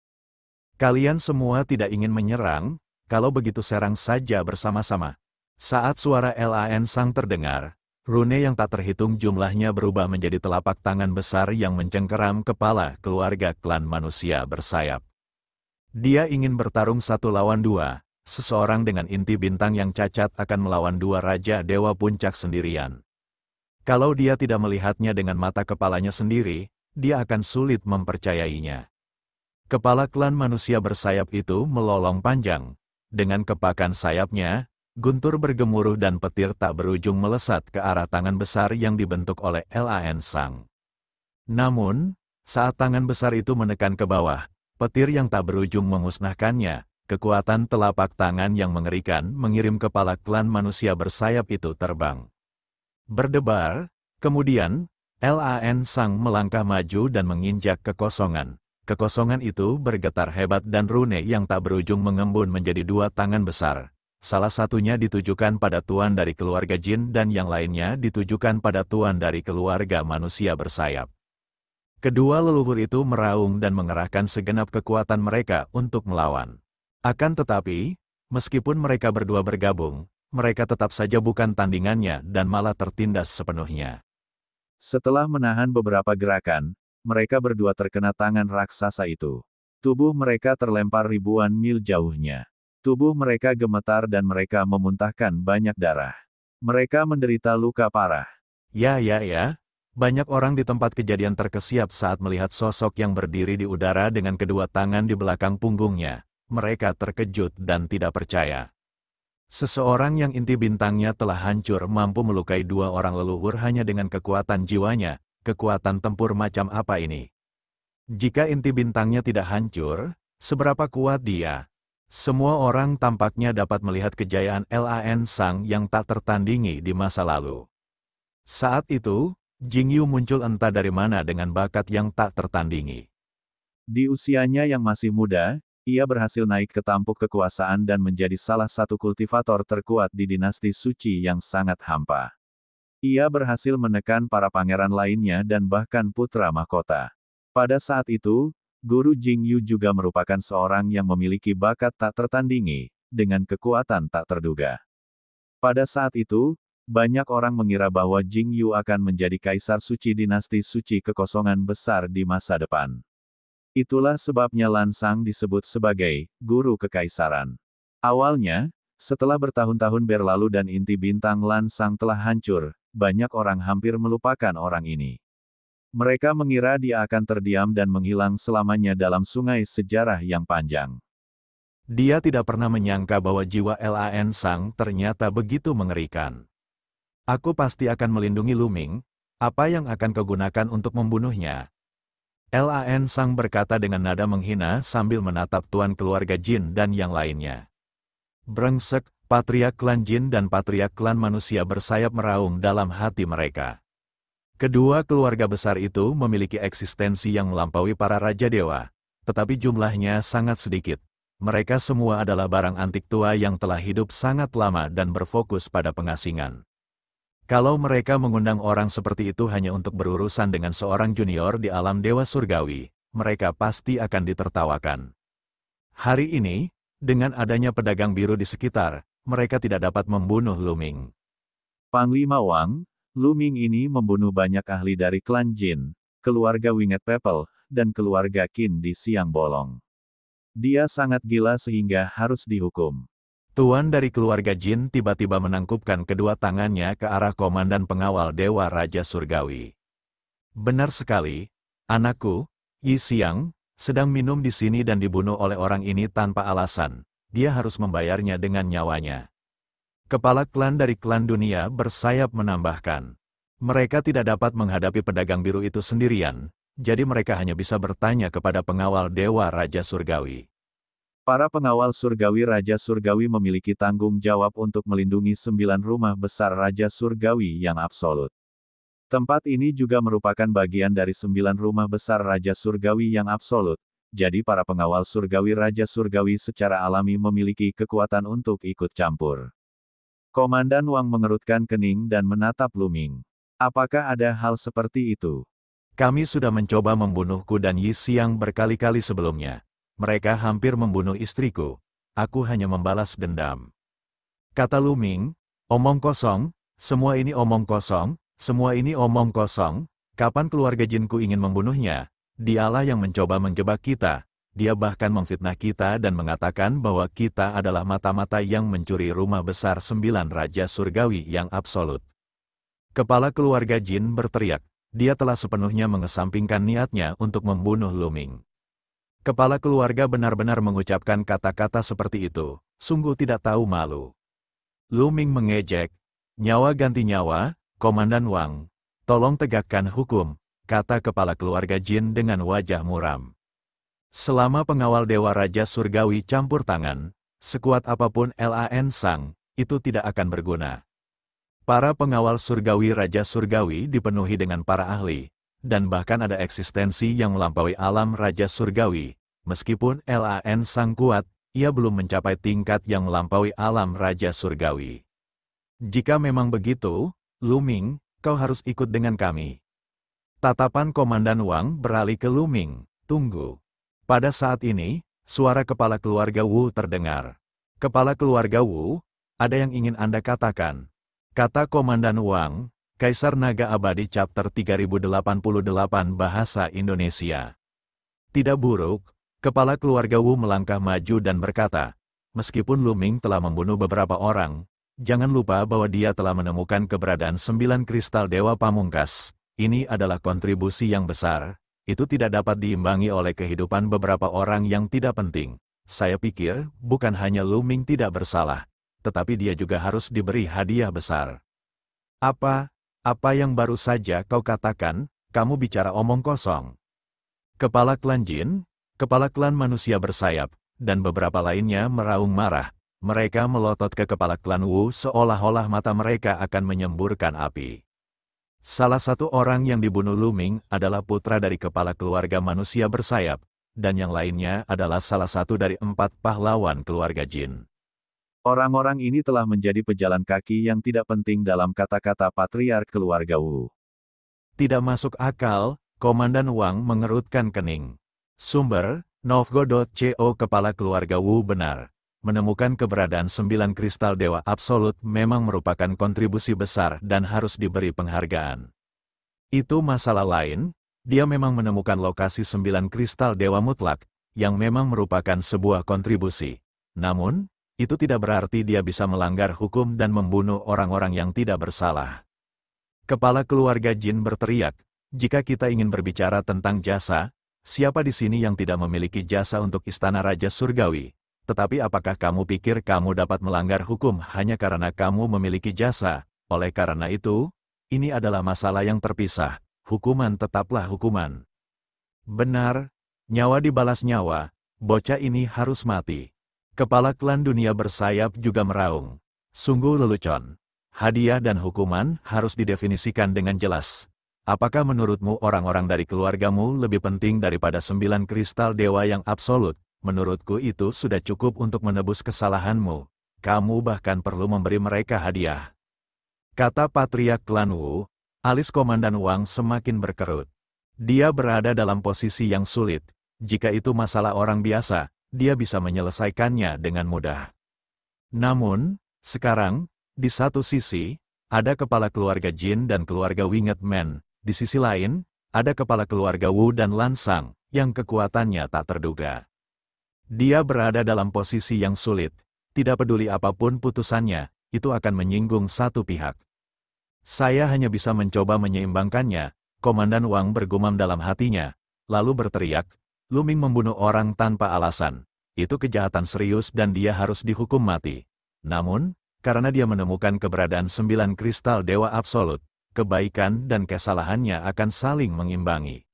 Kalian semua tidak ingin menyerang, kalau begitu serang saja bersama-sama. Saat suara Lan Sang terdengar, rune yang tak terhitung jumlahnya berubah menjadi telapak tangan besar yang mencengkeram kepala keluarga klan manusia bersayap. Dia ingin bertarung 1 lawan 2, seseorang dengan inti bintang yang cacat akan melawan 2 Raja Dewa Puncak sendirian. Kalau dia tidak melihatnya dengan mata kepalanya sendiri, dia akan sulit mempercayainya. Kepala klan manusia bersayap itu melolong panjang. Dengan kepakan sayapnya, guntur bergemuruh dan petir tak berujung melesat ke arah tangan besar yang dibentuk oleh Lan Sang. Namun, saat tangan besar itu menekan ke bawah, petir yang tak berujung memusnahkannya, kekuatan telapak tangan yang mengerikan mengirim kepala klan manusia bersayap itu terbang. Berdebar, kemudian, Lan Sang melangkah maju dan menginjak kekosongan. Kekosongan itu bergetar hebat dan rune yang tak berujung mengembun menjadi 2 tangan besar. Salah satunya ditujukan pada tuan dari keluarga jin dan yang lainnya ditujukan pada tuan dari keluarga manusia bersayap. Kedua leluhur itu meraung dan mengerahkan segenap kekuatan mereka untuk melawan. Akan tetapi, meskipun mereka berdua bergabung, mereka tetap saja bukan tandingannya dan malah tertindas sepenuhnya. Setelah menahan beberapa gerakan, mereka berdua terkena tangan raksasa itu. Tubuh mereka terlempar ribuan mil jauhnya. Tubuh mereka gemetar dan mereka memuntahkan banyak darah. Mereka menderita luka parah. Ya. Banyak orang di tempat kejadian terkesiap saat melihat sosok yang berdiri di udara dengan kedua tangan di belakang punggungnya. Mereka terkejut dan tidak percaya. Seseorang yang inti bintangnya telah hancur mampu melukai 2 orang leluhur hanya dengan kekuatan jiwanya. Kekuatan tempur macam apa ini? Jika inti bintangnya tidak hancur, seberapa kuat dia? Semua orang tampaknya dapat melihat kejayaan Lan Sang yang tak tertandingi di masa lalu. Saat itu, Jingyu muncul entah dari mana dengan bakat yang tak tertandingi. Di usianya yang masih muda, ia berhasil naik ke tampuk kekuasaan dan menjadi salah satu kultivator terkuat di dinasti suci yang sangat hampa. Ia berhasil menekan para pangeran lainnya dan bahkan putra mahkota. Pada saat itu, Guru Jingyu juga merupakan seorang yang memiliki bakat tak tertandingi, dengan kekuatan tak terduga. Pada saat itu, banyak orang mengira bahwa Jingyu akan menjadi kaisar suci dinasti suci kekosongan besar di masa depan. Itulah sebabnya Lan Sang disebut sebagai Guru Kekaisaran. Awalnya, setelah bertahun-tahun berlalu dan inti bintang Lan Sang telah hancur, banyak orang hampir melupakan orang ini. Mereka mengira dia akan terdiam dan menghilang selamanya dalam sungai sejarah yang panjang. Dia tidak pernah menyangka bahwa jiwa Lan Sang ternyata begitu mengerikan. Aku pasti akan melindungi Luming. Apa yang akan kau gunakan untuk membunuhnya? Lan Sang berkata dengan nada menghina sambil menatap tuan keluarga jin dan yang lainnya. Brengsek, patriark klan jin dan patriark klan manusia bersayap meraung dalam hati mereka. Kedua keluarga besar itu memiliki eksistensi yang melampaui para raja dewa, tetapi jumlahnya sangat sedikit. Mereka semua adalah barang antik tua yang telah hidup sangat lama dan berfokus pada pengasingan. Kalau mereka mengundang orang seperti itu hanya untuk berurusan dengan seorang junior di alam dewa surgawi, mereka pasti akan ditertawakan. Hari ini, dengan adanya pedagang biru di sekitar, mereka tidak dapat membunuh Luming. Panglima Wang, Luming ini membunuh banyak ahli dari klan Jin, keluarga Winged People, dan keluarga Qin di Siang Bolong. Dia sangat gila sehingga harus dihukum. Tuan dari keluarga Jin tiba-tiba menangkupkan kedua tangannya ke arah komandan pengawal Dewa Raja Surgawi. Benar sekali, anakku, Yi Xiang, sedang minum di sini dan dibunuh oleh orang ini tanpa alasan. Dia harus membayarnya dengan nyawanya. Kepala klan dari klan dunia bersayap menambahkan. Mereka tidak dapat menghadapi pedagang biru itu sendirian, jadi mereka hanya bisa bertanya kepada pengawal Dewa Raja Surgawi. Para pengawal surgawi Raja Surgawi memiliki tanggung jawab untuk melindungi 9 rumah besar Raja Surgawi yang absolut. Tempat ini juga merupakan bagian dari 9 rumah besar Raja Surgawi yang absolut, jadi para pengawal surgawi Raja Surgawi secara alami memiliki kekuatan untuk ikut campur. Komandan Wang mengerutkan kening dan menatap Luming. Apakah ada hal seperti itu? Kami sudah mencoba membunuhku dan Yi Xiang berkali-kali sebelumnya. mereka hampir membunuh istriku. Aku hanya membalas dendam. Kata Lu Ming, omong kosong, semua ini omong kosong, semua ini omong kosong, kapan keluarga Jinku ingin membunuhnya? Dialah yang mencoba menjebak kita. Dia bahkan memfitnah kita dan mengatakan bahwa kita adalah mata-mata yang mencuri rumah besar 9 Raja Surgawi yang absolut. Kepala keluarga Jin berteriak, dia telah sepenuhnya mengesampingkan niatnya untuk membunuh Lu Ming. Kepala keluarga benar-benar mengucapkan kata-kata seperti itu, sungguh tidak tahu malu. Lu Ming mengejek, nyawa ganti nyawa, Komandan Wang, tolong tegakkan hukum, kata kepala keluarga Jin dengan wajah muram. Selama pengawal Dewa Raja Surgawi campur tangan, sekuat apapun Lan Sang, itu tidak akan berguna. Para pengawal surgawi Raja Surgawi dipenuhi dengan para ahli, dan bahkan ada eksistensi yang melampaui alam Raja Surgawi. Meskipun Lan Sang kuat, ia belum mencapai tingkat yang melampaui alam Raja Surgawi. Jika memang begitu, Lu Ming, kau harus ikut dengan kami. Tatapan Komandan Wang beralih ke Lu Ming, tunggu. Pada saat ini, suara kepala keluarga Wu terdengar. Kepala keluarga Wu, ada yang ingin Anda katakan? Kata Komandan Wang, Kaisar Naga Abadi Chapter 3088 Bahasa Indonesia. Tidak buruk, kepala keluarga Wu melangkah maju dan berkata, meskipun Lu Ming telah membunuh beberapa orang, jangan lupa bahwa dia telah menemukan keberadaan 9 kristal Dewa Pamungkas. Ini adalah kontribusi yang besar. Itu tidak dapat diimbangi oleh kehidupan beberapa orang yang tidak penting. Saya pikir, bukan hanya Lu Ming tidak bersalah, tetapi dia juga harus diberi hadiah besar. Apa yang baru saja kau katakan, kamu bicara omong kosong. Kepala klan Jin, kepala klan manusia bersayap, dan beberapa lainnya meraung marah. Mereka melotot ke kepala klan Wu seolah-olah mata mereka akan menyemburkan api. Salah satu orang yang dibunuh Lu Ming adalah putra dari kepala keluarga manusia bersayap, dan yang lainnya adalah salah satu dari 4 pahlawan keluarga Jin. Orang-orang ini telah menjadi pejalan kaki yang tidak penting dalam kata-kata patriark keluarga Wu. Tidak masuk akal, Komandan Wang mengerutkan kening. Sumber, Novgo.co. Kepala keluarga Wu benar. Menemukan keberadaan 9 kristal Dewa Absolut memang merupakan kontribusi besar dan harus diberi penghargaan. Itu masalah lain, dia memang menemukan lokasi 9 kristal Dewa Mutlak, yang memang merupakan sebuah kontribusi. Namun, itu tidak berarti dia bisa melanggar hukum dan membunuh orang-orang yang tidak bersalah. Kepala keluarga Jin berteriak, jika kita ingin berbicara tentang jasa, siapa di sini yang tidak memiliki jasa untuk Istana Raja Surgawi? Tetapi apakah kamu pikir kamu dapat melanggar hukum hanya karena kamu memiliki jasa? Oleh karena itu, ini adalah masalah yang terpisah. Hukuman tetaplah hukuman. Benar, nyawa dibalas nyawa, bocah ini harus mati. Kepala klan dunia bersayap juga meraung. Sungguh lelucon. Hadiah dan hukuman harus didefinisikan dengan jelas. Apakah menurutmu orang-orang dari keluargamu lebih penting daripada 9 kristal dewa yang absolut? Menurutku itu sudah cukup untuk menebus kesalahanmu. Kamu bahkan perlu memberi mereka hadiah. Kata patriark klan Wu, alis Komandan Wang semakin berkerut. Dia berada dalam posisi yang sulit. Jika itu masalah orang biasa, dia bisa menyelesaikannya dengan mudah. Namun, sekarang, di satu sisi, ada kepala keluarga Jin dan keluarga Winged Man. Di sisi lain, ada kepala keluarga Wu dan Lan Sang, yang kekuatannya tak terduga. Dia berada dalam posisi yang sulit. Tidak peduli apapun putusannya, itu akan menyinggung satu pihak. Saya hanya bisa mencoba menyeimbangkannya, Komandan Wang bergumam dalam hatinya, lalu berteriak, Lu Ming membunuh orang tanpa alasan. Itu kejahatan serius dan dia harus dihukum mati. Namun, karena dia menemukan keberadaan 9 kristal Dewa Absolut, kebaikan dan kesalahannya akan saling mengimbangi.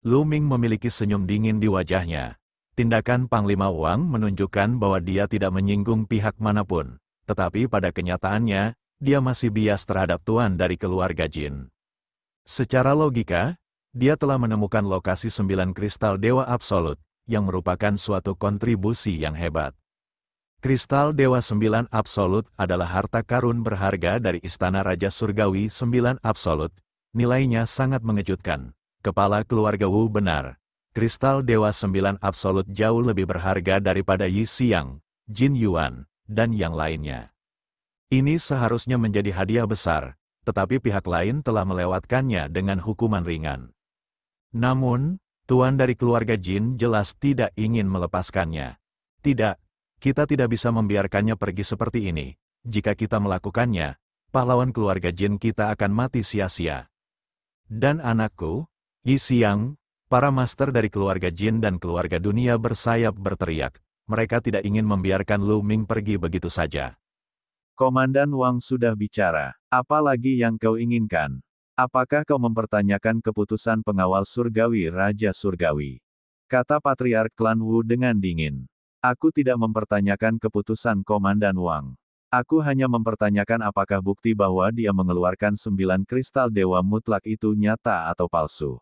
Lu Ming memiliki senyum dingin di wajahnya. Tindakan Panglima Wang menunjukkan bahwa dia tidak menyinggung pihak manapun, tetapi pada kenyataannya, dia masih bias terhadap tuan dari keluarga Jin. Secara logika, dia telah menemukan lokasi 9 kristal Dewa Absolut, yang merupakan suatu kontribusi yang hebat. Kristal Dewa 9 Absolut adalah harta karun berharga dari Istana Raja Surgawi 9 Absolut. Nilainya sangat mengejutkan. Kepala keluarga Wu benar. kristal Dewa Sembilan Absolut jauh lebih berharga daripada Yi Xiang, Jin Yuan, dan yang lainnya. Ini seharusnya menjadi hadiah besar, tetapi pihak lain telah melewatkannya dengan hukuman ringan. Namun, tuan dari keluarga Jin jelas tidak ingin melepaskannya. Tidak, kita tidak bisa membiarkannya pergi seperti ini. Jika kita melakukannya, pahlawan keluarga Jin kita akan mati sia-sia. Dan anakku, Yi Xiang, para master dari keluarga Jin dan keluarga dunia bersayap berteriak. Mereka tidak ingin membiarkan Lu Ming pergi begitu saja. Komandan Wang sudah bicara. Apa lagi yang kau inginkan? Apakah kau mempertanyakan keputusan pengawal surgawi Raja Surgawi? Kata Patriark Klan Wu dengan dingin. Aku tidak mempertanyakan keputusan Komandan Wang. Aku hanya mempertanyakan apakah bukti bahwa dia mengeluarkan 9 kristal dewa mutlak itu nyata atau palsu.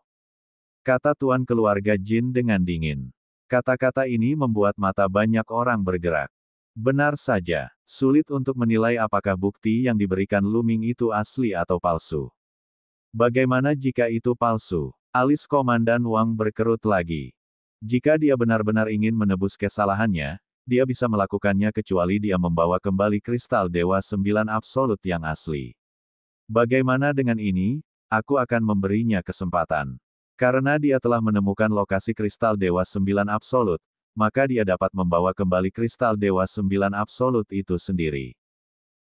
Kata Tuan keluarga Jin dengan dingin. Kata-kata ini membuat mata banyak orang bergerak. Benar saja, sulit untuk menilai apakah bukti yang diberikan Lu Ming itu asli atau palsu. Bagaimana jika itu palsu? Alis Komandan Wang berkerut lagi. Jika dia benar-benar ingin menebus kesalahannya, dia bisa melakukannya kecuali dia membawa kembali kristal Dewa Sembilan Absolut yang asli. Bagaimana dengan ini? Aku akan memberinya kesempatan. Karena dia telah menemukan lokasi kristal Dewa Sembilan Absolut, maka dia dapat membawa kembali kristal Dewa Sembilan Absolut itu sendiri.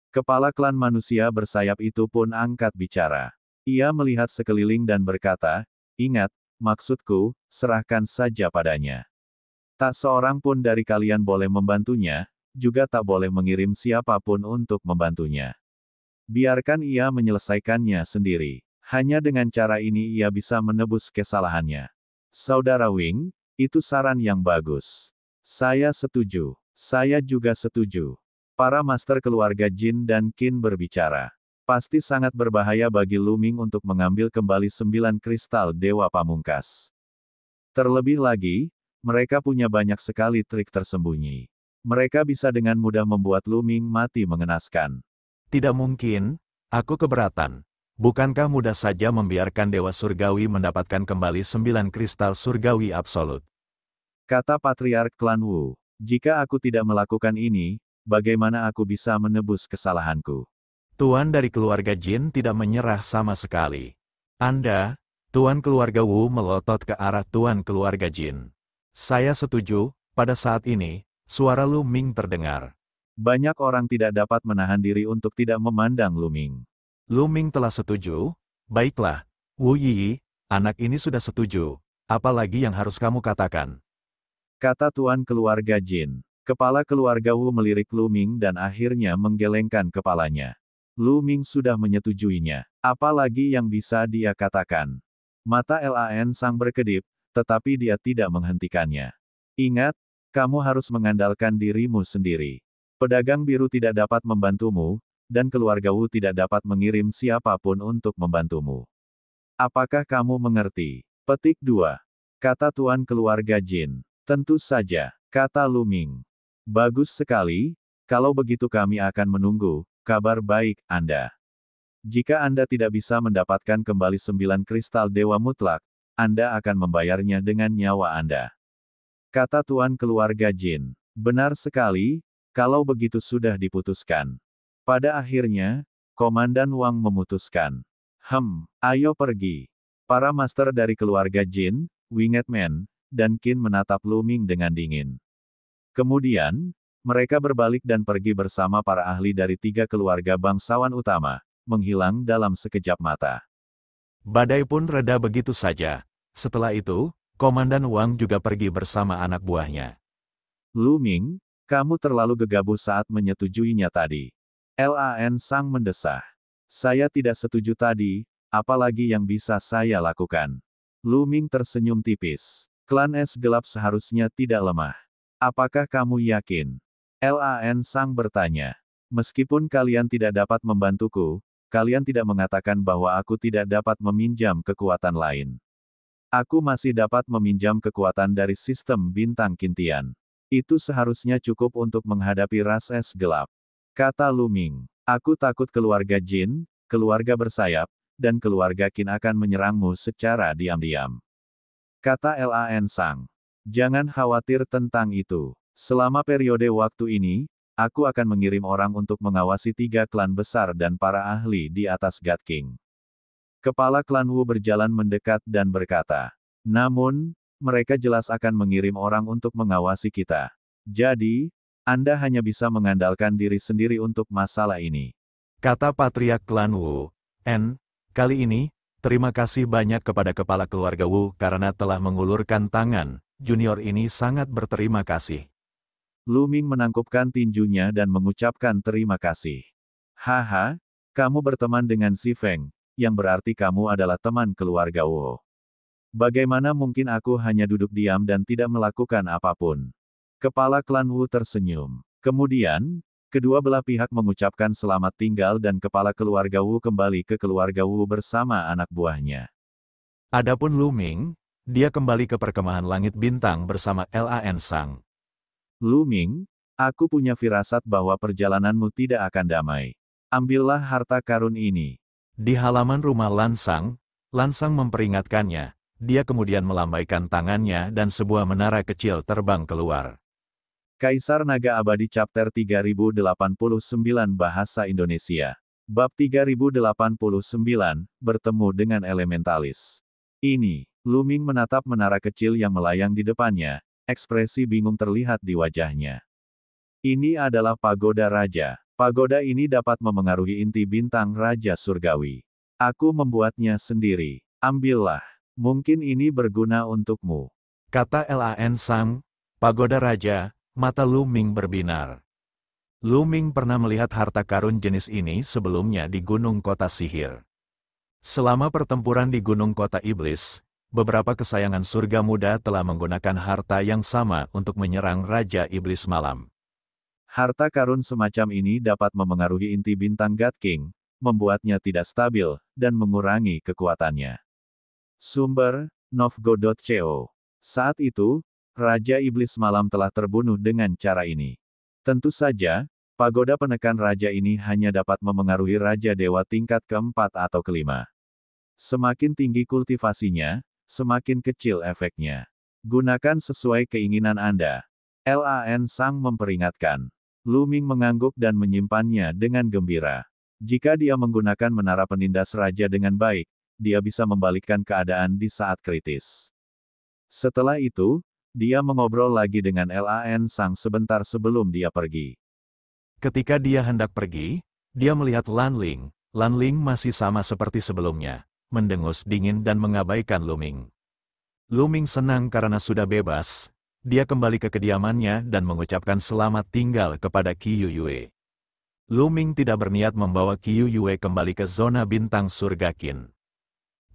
Kepala klan manusia bersayap itu pun angkat bicara. Ia melihat sekeliling dan berkata, "Ingat, maksudku, serahkan saja padanya. Tak seorang pun dari kalian boleh membantunya, juga tak boleh mengirim siapapun untuk membantunya. Biarkan ia menyelesaikannya sendiri. Hanya dengan cara ini ia bisa menebus kesalahannya." Saudara Wing, itu saran yang bagus. Saya setuju. Saya juga setuju. Para master keluarga Jin dan Qin berbicara. Pasti sangat berbahaya bagi Lu Ming untuk mengambil kembali 9 kristal dewa pamungkas. Terlebih lagi, mereka punya banyak sekali trik tersembunyi. Mereka bisa dengan mudah membuat Lu Ming mati mengenaskan. Tidak mungkin, aku keberatan. Bukankah mudah saja membiarkan Dewa Surgawi mendapatkan kembali 9 kristal surgawi absolut? Kata Patriark Klan Wu, jika aku tidak melakukan ini, bagaimana aku bisa menebus kesalahanku? Tuan dari keluarga Jin tidak menyerah sama sekali. Anda, Tuan keluarga Wu melotot ke arah Tuan keluarga Jin. Saya setuju, pada saat ini, suara Lu Ming terdengar. Banyak orang tidak dapat menahan diri untuk tidak memandang Lu Ming. Lu Ming telah setuju? Baiklah, Wu Yi, anak ini sudah setuju. Apa lagi yang harus kamu katakan? Kata Tuan keluarga Jin. Kepala keluarga Wu melirik Lu Ming dan akhirnya menggelengkan kepalanya. Lu Ming sudah menyetujuinya. Apa lagi yang bisa dia katakan? Mata Lan Sang berkedip, tetapi dia tidak menghentikannya. Ingat, kamu harus mengandalkan dirimu sendiri. Pedagang biru tidak dapat membantumu, dan keluarga Wu tidak dapat mengirim siapapun untuk membantumu. Apakah kamu mengerti? Petik 2. Kata Tuan keluarga Jin. Tentu saja, kata Lu Ming. Bagus sekali, kalau begitu kami akan menunggu kabar baik Anda. Jika Anda tidak bisa mendapatkan kembali 9 kristal dewa mutlak, Anda akan membayarnya dengan nyawa Anda. Kata Tuan keluarga Jin. Benar sekali, kalau begitu sudah diputuskan. Pada akhirnya, Komandan Wang memutuskan. Ayo pergi. Para master dari keluarga Jin, Winged Man, dan Qin menatap Lu Ming dengan dingin. Kemudian, mereka berbalik dan pergi bersama para ahli dari 3 keluarga bangsawan utama, menghilang dalam sekejap mata. Badai pun reda begitu saja. Setelah itu, Komandan Wang juga pergi bersama anak buahnya. Lu Ming, kamu terlalu gegabah saat menyetujuinya tadi. Lan Sang mendesah. Saya tidak setuju tadi, apalagi yang bisa saya lakukan. Lu Ming tersenyum tipis. Klan es gelap seharusnya tidak lemah. Apakah kamu yakin? Lan Sang bertanya. Meskipun kalian tidak dapat membantuku, kalian tidak mengatakan bahwa aku tidak dapat meminjam kekuatan lain. Aku masih dapat meminjam kekuatan dari sistem bintang Kintian. Itu seharusnya cukup untuk menghadapi ras es gelap. Kata Lu Ming. Aku takut keluarga Jin, keluarga bersayap, dan keluarga Qin akan menyerangmu secara diam-diam. kata Lan Sang. Jangan khawatir tentang itu. Selama periode waktu ini, aku akan mengirim orang untuk mengawasi 3 klan besar dan para ahli di atas God King. Kepala klan Wu berjalan mendekat dan berkata, namun, mereka jelas akan mengirim orang untuk mengawasi kita. Jadi, Anda hanya bisa mengandalkan diri sendiri untuk masalah ini. Kata Patriark klan Wu. Kali ini, terima kasih banyak kepada kepala keluarga Wu karena telah mengulurkan tangan. Junior ini sangat berterima kasih. Lu Ming menangkupkan tinjunya dan mengucapkan terima kasih. Haha, kamu berteman dengan si Feng, yang berarti kamu adalah teman keluarga Wu. Bagaimana mungkin aku hanya duduk diam dan tidak melakukan apapun? Kepala klan Wu tersenyum. Kemudian, kedua belah pihak mengucapkan selamat tinggal dan kepala keluarga Wu kembali ke keluarga Wu bersama anak buahnya. Adapun Lu Ming, dia kembali ke perkemahan langit bintang bersama Lan Sang. Lu Ming, aku punya firasat bahwa perjalananmu tidak akan damai. Ambillah harta karun ini. Di halaman rumah Lan Sang memperingatkannya. Dia kemudian melambaikan tangannya dan sebuah menara kecil terbang keluar. Kaisar Naga Abadi Chapter 3089 Bahasa Indonesia. Bab 3089, Bertemu dengan Elementalis. Ini, Lu Ming menatap menara kecil yang melayang di depannya, ekspresi bingung terlihat di wajahnya. Ini adalah pagoda raja. Pagoda ini dapat memengaruhi inti bintang Raja Surgawi. Aku membuatnya sendiri. Ambillah. Mungkin ini berguna untukmu. Kata Lan Sang, pagoda raja, mata Lu Ming berbinar. Lu Ming pernah melihat harta karun jenis ini sebelumnya di Gunung Kota Sihir. Selama pertempuran di Gunung Kota Iblis, beberapa kesayangan surga muda telah menggunakan harta yang sama untuk menyerang Raja Iblis Malam. Harta karun semacam ini dapat memengaruhi inti bintang God King, membuatnya tidak stabil, dan mengurangi kekuatannya. Sumber, Novgo.co. Saat itu, Raja Iblis Malam telah terbunuh dengan cara ini. Tentu saja, pagoda penekan raja ini hanya dapat memengaruhi Raja Dewa tingkat keempat atau kelima. Semakin tinggi kultivasinya, semakin kecil efeknya. Gunakan sesuai keinginan Anda. Lan Sang memperingatkan. Lu Ming mengangguk dan menyimpannya dengan gembira. Jika dia menggunakan menara penindas raja dengan baik, dia bisa membalikkan keadaan di saat kritis. Setelah itu, dia mengobrol lagi dengan Lan Sang sebentar sebelum dia pergi. Ketika dia hendak pergi, dia melihat Lan Ling. Lan Ling masih sama seperti sebelumnya, mendengus dingin dan mengabaikan Lu Ming. Lu Ming senang karena sudah bebas. Dia kembali ke kediamannya dan mengucapkan selamat tinggal kepada Qiu Yue. Lu Ming tidak berniat membawa Qiu Yue kembali ke zona bintang surga Qin.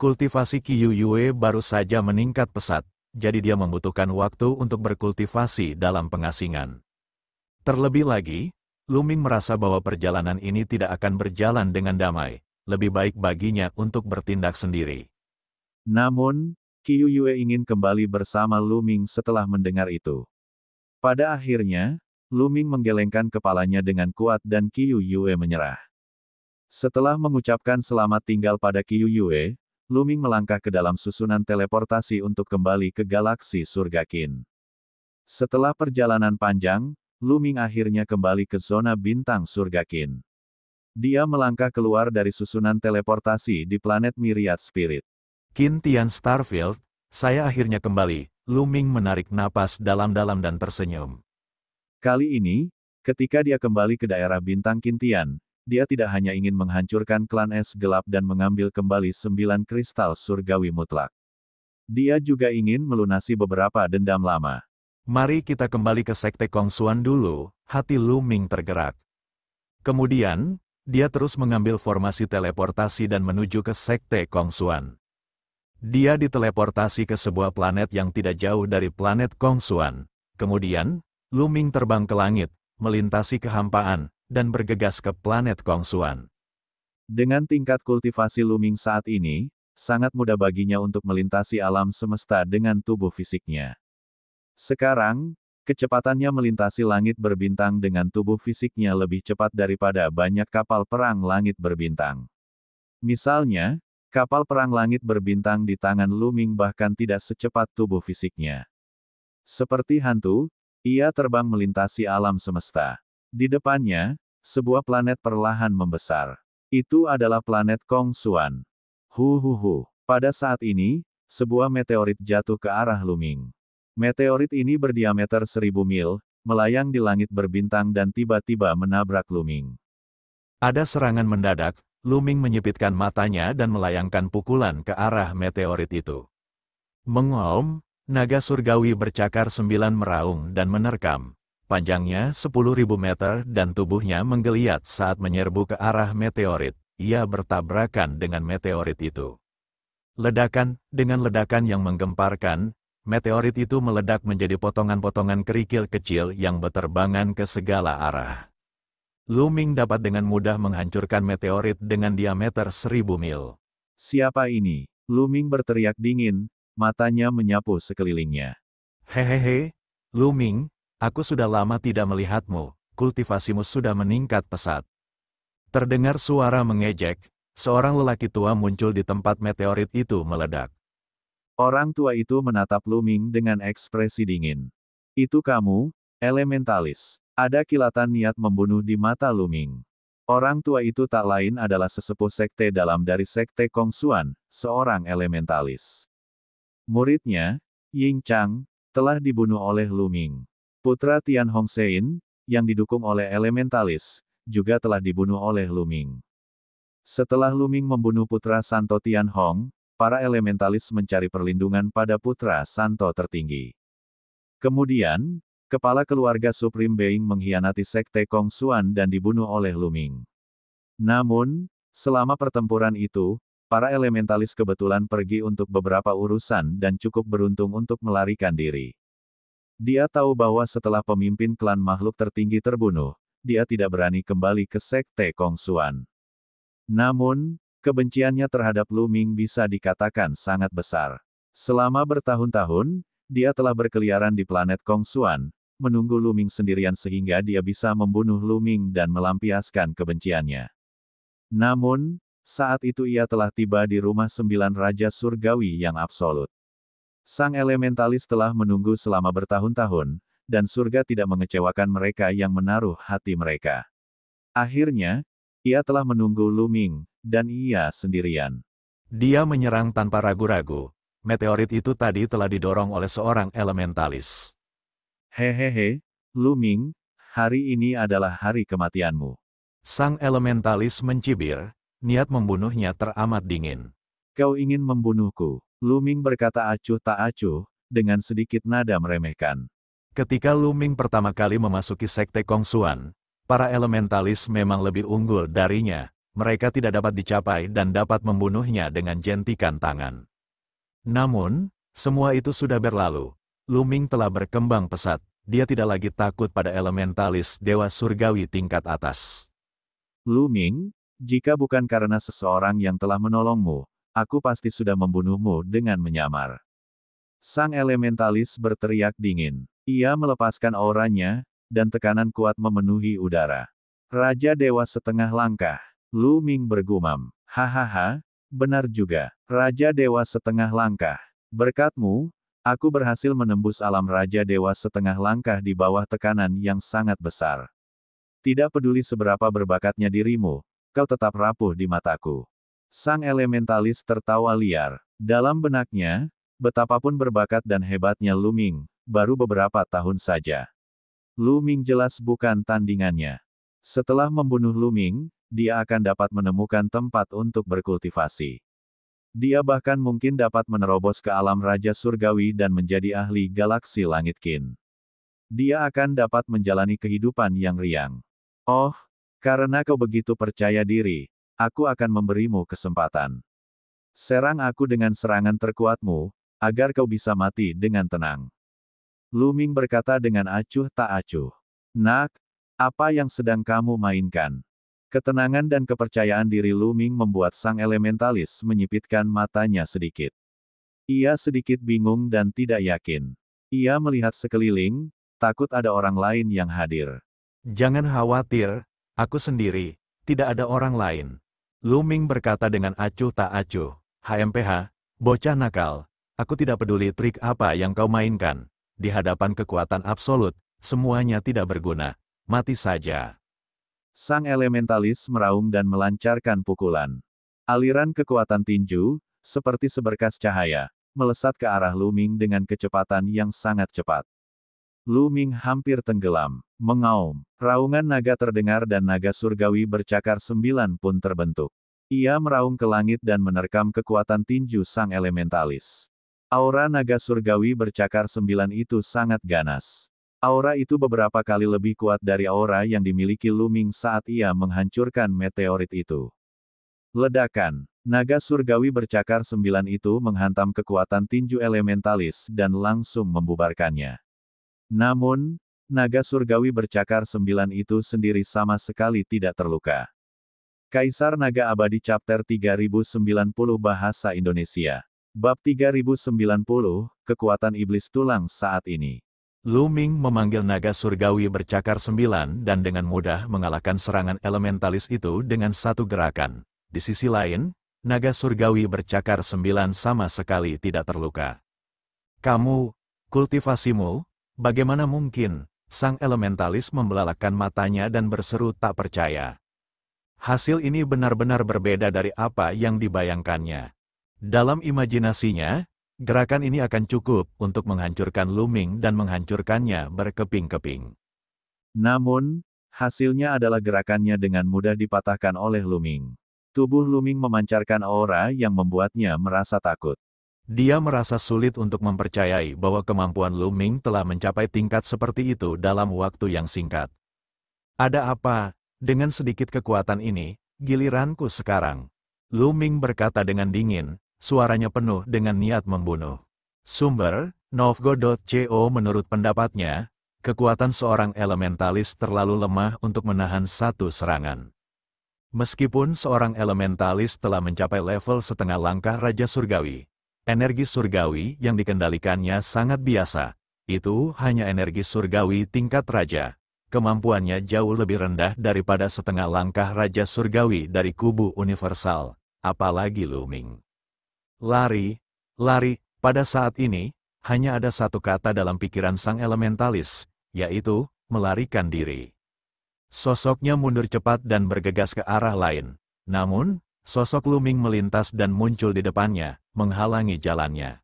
Kultivasi Qiu Yue baru saja meningkat pesat, jadi dia membutuhkan waktu untuk berkultivasi dalam pengasingan. Terlebih lagi, Lu Ming merasa bahwa perjalanan ini tidak akan berjalan dengan damai, lebih baik baginya untuk bertindak sendiri. Namun, Qiu Yue ingin kembali bersama Lu Ming setelah mendengar itu. Pada akhirnya, Lu Ming menggelengkan kepalanya dengan kuat dan Qiu Yue menyerah. Setelah mengucapkan selamat tinggal pada Qiu Yue, Lu Ming melangkah ke dalam susunan teleportasi untuk kembali ke galaksi surga Qin. Setelah perjalanan panjang, Lu Ming akhirnya kembali ke zona bintang surga Qin. Dia melangkah keluar dari susunan teleportasi di planet Myriad Spirit. Qin Tian Starfield, saya akhirnya kembali. Lu Ming menarik napas dalam-dalam dan tersenyum. Kali ini, ketika dia kembali ke daerah bintang Qin Tian, dia tidak hanya ingin menghancurkan klan es gelap dan mengambil kembali 9 kristal surgawi mutlak. Dia juga ingin melunasi beberapa dendam lama. Mari kita kembali ke Sekte Kongsuan dulu, hati Lu Ming tergerak. Kemudian, dia terus mengambil formasi teleportasi dan menuju ke Sekte Kongsuan. Dia diteleportasi ke sebuah planet yang tidak jauh dari planet Kongsuan. Kemudian, Lu Ming terbang ke langit, melintasi kehampaan, dan bergegas ke planet Kongsuan. Dengan tingkat kultivasi Lu Ming saat ini, sangat mudah baginya untuk melintasi alam semesta dengan tubuh fisiknya. Sekarang, kecepatannya melintasi langit berbintang dengan tubuh fisiknya lebih cepat daripada banyak kapal perang langit berbintang. Misalnya, Kapal perang langit berbintang di tangan Lu Ming bahkan tidak secepat tubuh fisiknya. Seperti hantu, ia terbang melintasi alam semesta. Di depannya, sebuah planet perlahan membesar. Itu adalah planet Kong Xuan. Pada saat ini, sebuah meteorit jatuh ke arah Lu Ming. Meteorit ini berdiameter 1000 mil, melayang di langit berbintang dan tiba-tiba menabrak Lu Ming. Ada serangan mendadak, Lu Ming menyipitkan matanya dan melayangkan pukulan ke arah meteorit itu. Mengaum, naga surgawi bercakar 9 meraung dan menerkam. Panjangnya 10.000 meter dan tubuhnya menggeliat saat menyerbu ke arah meteorit. Ia bertabrakan dengan meteorit itu. Dengan ledakan yang menggemparkan, meteorit itu meledak menjadi potongan-potongan kerikil kecil yang berterbangan ke segala arah. Lu Ming dapat dengan mudah menghancurkan meteorit dengan diameter 1000 mil. Siapa ini? Lu Ming berteriak dingin, matanya menyapu sekelilingnya. Hehehe, Lu Ming, aku sudah lama tidak melihatmu, kultivasimu sudah meningkat pesat. Terdengar suara mengejek, seorang lelaki tua muncul di tempat meteorit itu meledak. Orang tua itu menatap Lu Ming dengan ekspresi dingin. Itu kamu, elementalis. Ada kilatan niat membunuh di mata Lu Ming. Orang tua itu tak lain adalah sesepuh sekte dalam dari sekte Kong Xuan, seorang elementalis. Muridnya, Ying Chang, telah dibunuh oleh Lu Ming. Putra Tian Hong Sein, yang didukung oleh elementalis, juga telah dibunuh oleh Lu Ming. Setelah Lu Ming membunuh putra Santo Tian Hong, para elementalis mencari perlindungan pada putra Santo tertinggi. Kemudian, kepala keluarga Supreme Being mengkhianati sekte Kong Xuan dan dibunuh oleh Lu Ming. Namun, selama pertempuran itu, para elementalis kebetulan pergi untuk beberapa urusan dan cukup beruntung untuk melarikan diri. Dia tahu bahwa setelah pemimpin klan makhluk tertinggi terbunuh, dia tidak berani kembali ke sekte Kong Xuan. Namun, kebenciannya terhadap Lu Ming bisa dikatakan sangat besar. Selama bertahun-tahun, dia telah berkeliaran di planet Kong Xuan, menunggu Lu Ming sendirian sehingga dia bisa membunuh Lu Ming dan melampiaskan kebenciannya. Namun, saat itu ia telah tiba di rumah 9 Raja Surgawi yang absolut. Sang elementalis telah menunggu selama bertahun-tahun, dan surga tidak mengecewakan mereka yang menaruh hati mereka. Akhirnya, ia telah menunggu Lu Ming, dan ia sendirian. Dia menyerang tanpa ragu-ragu. Meteorit itu tadi telah didorong oleh seorang elementalis. Hehehe, Lu Ming, hari ini adalah hari kematianmu. Sang elementalis mencibir, niat membunuhnya teramat dingin. Kau ingin membunuhku? Lu Ming berkata acuh tak acuh, dengan sedikit nada meremehkan. Ketika Lu Ming pertama kali memasuki sekte Kong Xuan, para elementalis memang lebih unggul darinya, mereka tidak dapat dicapai dan dapat membunuhnya dengan jentikan tangan. Namun, semua itu sudah berlalu. Lu Ming telah berkembang pesat, dia tidak lagi takut pada elementalis dewa surgawi tingkat atas. Lu Ming, jika bukan karena seseorang yang telah menolongmu, aku pasti sudah membunuhmu dengan menyamar. Sang elementalis berteriak dingin. Ia melepaskan auranya, dan tekanan kuat memenuhi udara. Raja Dewa setengah langkah. Lu Ming bergumam. Hahaha, benar juga. Raja Dewa setengah langkah. Berkatmu, aku berhasil menembus alam Raja Dewa setengah langkah di bawah tekanan yang sangat besar. Tidak peduli seberapa berbakatnya dirimu, kau tetap rapuh di mataku. Sang elementalis tertawa liar. Dalam benaknya, betapapun berbakat dan hebatnya Lu Ming, baru beberapa tahun saja. Lu Ming jelas bukan tandingannya. Setelah membunuh Lu Ming, dia akan dapat menemukan tempat untuk berkultivasi. Dia bahkan mungkin dapat menerobos ke alam Raja Surgawi dan menjadi ahli galaksi langit Qin. Dia akan dapat menjalani kehidupan yang riang. Oh, karena kau begitu percaya diri, aku akan memberimu kesempatan. Serang aku dengan serangan terkuatmu, agar kau bisa mati dengan tenang. Lu Ming berkata dengan acuh tak acuh. Nak, apa yang sedang kamu mainkan? Ketenangan dan kepercayaan diri Lu Ming membuat sang elementalis menyipitkan matanya sedikit. Ia sedikit bingung dan tidak yakin. Ia melihat sekeliling, takut ada orang lain yang hadir. Jangan khawatir, aku sendiri, tidak ada orang lain. Lu Ming berkata dengan acuh tak acuh. HMPH, bocah nakal, aku tidak peduli trik apa yang kau mainkan. Di hadapan kekuatan absolut, semuanya tidak berguna. Mati saja. Sang elementalis meraung dan melancarkan pukulan. Aliran kekuatan tinju, seperti seberkas cahaya, melesat ke arah Lu Ming dengan kecepatan yang sangat cepat. Lu Ming hampir tenggelam, mengaum. Raungan naga terdengar dan naga surgawi bercakar 9 pun terbentuk. Ia meraung ke langit dan menerkam kekuatan tinju sang elementalis. Aura naga surgawi bercakar 9 itu sangat ganas. Aura itu beberapa kali lebih kuat dari aura yang dimiliki Lu Ming saat ia menghancurkan meteorit itu. Ledakan. Naga surgawi bercakar 9 itu menghantam kekuatan tinju elementalis dan langsung membubarkannya. Namun, naga surgawi bercakar 9 itu sendiri sama sekali tidak terluka. Kaisar Naga Abadi Chapter 3090 Bahasa Indonesia. Bab 3090, Kekuatan Iblis Tulang saat ini. Lu Ming memanggil naga surgawi bercakar 9 dan dengan mudah mengalahkan serangan elementalis itu dengan satu gerakan. Di sisi lain, naga surgawi bercakar 9 sama sekali tidak terluka. Kamu, kultivasimu, bagaimana mungkin? Sang elementalis membelalakkan matanya dan berseru tak percaya. Hasil ini benar-benar berbeda dari apa yang dibayangkannya. Dalam imajinasinya, gerakan ini akan cukup untuk menghancurkan Lu Ming dan menghancurkannya berkeping-keping. Namun, hasilnya adalah gerakannya dengan mudah dipatahkan oleh Lu Ming. Tubuh Lu Ming memancarkan aura yang membuatnya merasa takut. Dia merasa sulit untuk mempercayai bahwa kemampuan Lu Ming telah mencapai tingkat seperti itu dalam waktu yang singkat. Ada apa? Dengan sedikit kekuatan ini, giliranku sekarang. Lu Ming berkata dengan dingin, suaranya penuh dengan niat membunuh. Sumber, Novgo.co menurut pendapatnya, kekuatan seorang elementalis terlalu lemah untuk menahan satu serangan. Meskipun seorang elementalis telah mencapai level setengah langkah Raja Surgawi, energi surgawi yang dikendalikannya sangat biasa. Itu hanya energi surgawi tingkat raja. Kemampuannya jauh lebih rendah daripada setengah langkah Raja Surgawi dari kubu universal, apalagi Lu Ming. Lari, pada saat ini, hanya ada satu kata dalam pikiran sang elementalis, yaitu, melarikan diri. Sosoknya mundur cepat dan bergegas ke arah lain. Namun, sosok Lu Ming melintas dan muncul di depannya, menghalangi jalannya.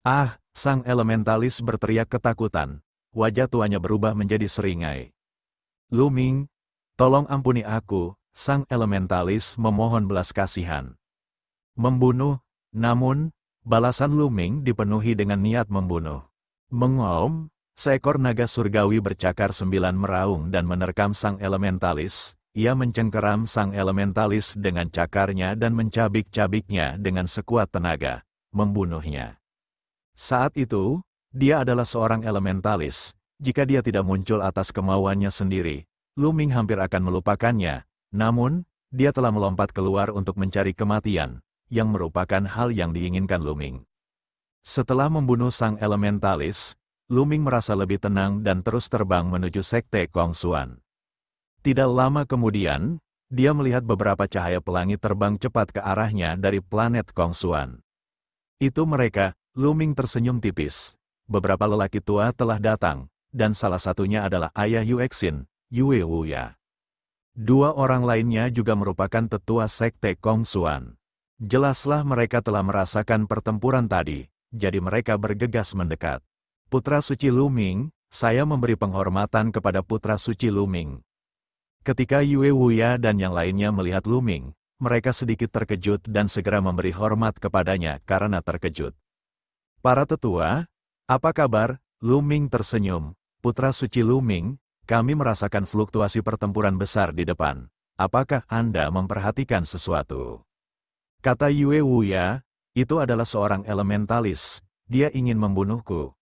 Ah, sang elementalis berteriak ketakutan. Wajah tuanya berubah menjadi seringai. Lu Ming, tolong ampuni aku, sang elementalis memohon belas kasihan. Membunuh, namun, balasan Lu Ming dipenuhi dengan niat membunuh. Mengaum, seekor naga surgawi bercakar 9 meraung dan menerkam sang elementalis. Ia mencengkeram sang elementalis dengan cakarnya dan mencabik-cabiknya dengan sekuat tenaga, membunuhnya. Saat itu, dia adalah seorang elementalis. Jika dia tidak muncul atas kemauannya sendiri, Lu Ming hampir akan melupakannya. Namun, dia telah melompat keluar untuk mencari kematian, yang merupakan hal yang diinginkan Lu Ming. Setelah membunuh sang elementalis, Lu Ming merasa lebih tenang dan terus terbang menuju sekte Kongsuan. Tidak lama kemudian, dia melihat beberapa cahaya pelangi terbang cepat ke arahnya dari planet Kongsuan. Itu mereka. Lu Ming tersenyum tipis. Beberapa lelaki tua telah datang, dan salah satunya adalah ayah Yuexin, Yue Wuya. Dua orang lainnya juga merupakan tetua sekte Kongsuan. Jelaslah mereka telah merasakan pertempuran tadi, jadi mereka bergegas mendekat. Putra suci Lu Ming, saya memberi penghormatan kepada putra suci Lu Ming. Ketika Yue Wuya dan yang lainnya melihat Lu Ming, mereka sedikit terkejut dan segera memberi hormat kepadanya karena terkejut. Para tetua, apa kabar? Lu Ming tersenyum. Putra suci Lu Ming, kami merasakan fluktuasi pertempuran besar di depan. Apakah Anda memperhatikan sesuatu? Kata Yue Wuya, itu adalah seorang elementalis. Dia ingin membunuhku.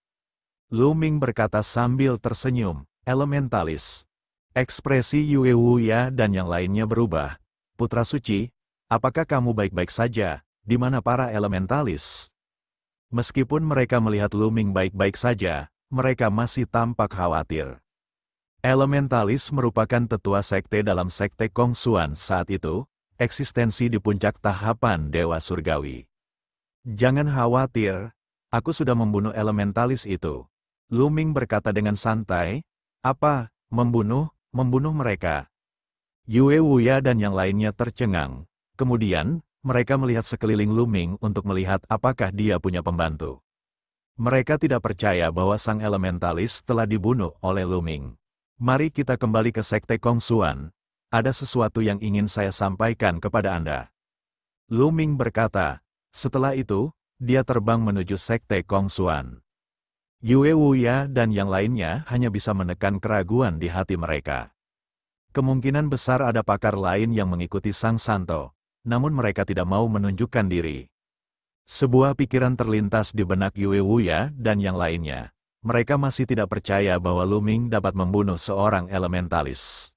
Lu Ming berkata sambil tersenyum, elementalis. Ekspresi Yue Wuya dan yang lainnya berubah. Putra suci, apakah kamu baik-baik saja? Di mana para elementalis? Meskipun mereka melihat Lu Ming baik-baik saja, mereka masih tampak khawatir. Elementalis merupakan tetua sekte dalam sekte Kongsuan saat itu, eksistensi di puncak tahapan Dewa Surgawi. Jangan khawatir, aku sudah membunuh elementalis itu. Lu Ming berkata dengan santai. Apa, membunuh mereka? Yue Wuya dan yang lainnya tercengang. Kemudian, mereka melihat sekeliling Lu Ming untuk melihat apakah dia punya pembantu. Mereka tidak percaya bahwa sang elementalis telah dibunuh oleh Lu Ming. Mari kita kembali ke Sekte Kongsuan. Ada sesuatu yang ingin saya sampaikan kepada Anda. Lu Ming berkata. Setelah itu, dia terbang menuju Sekte Kongsuan. Yue Wuya dan yang lainnya hanya bisa menekan keraguan di hati mereka. Kemungkinan besar ada pakar lain yang mengikuti Sang Santo, namun mereka tidak mau menunjukkan diri. Sebuah pikiran terlintas di benak Yue Wuya dan yang lainnya. Mereka masih tidak percaya bahwa Lu Ming dapat membunuh seorang elementalis.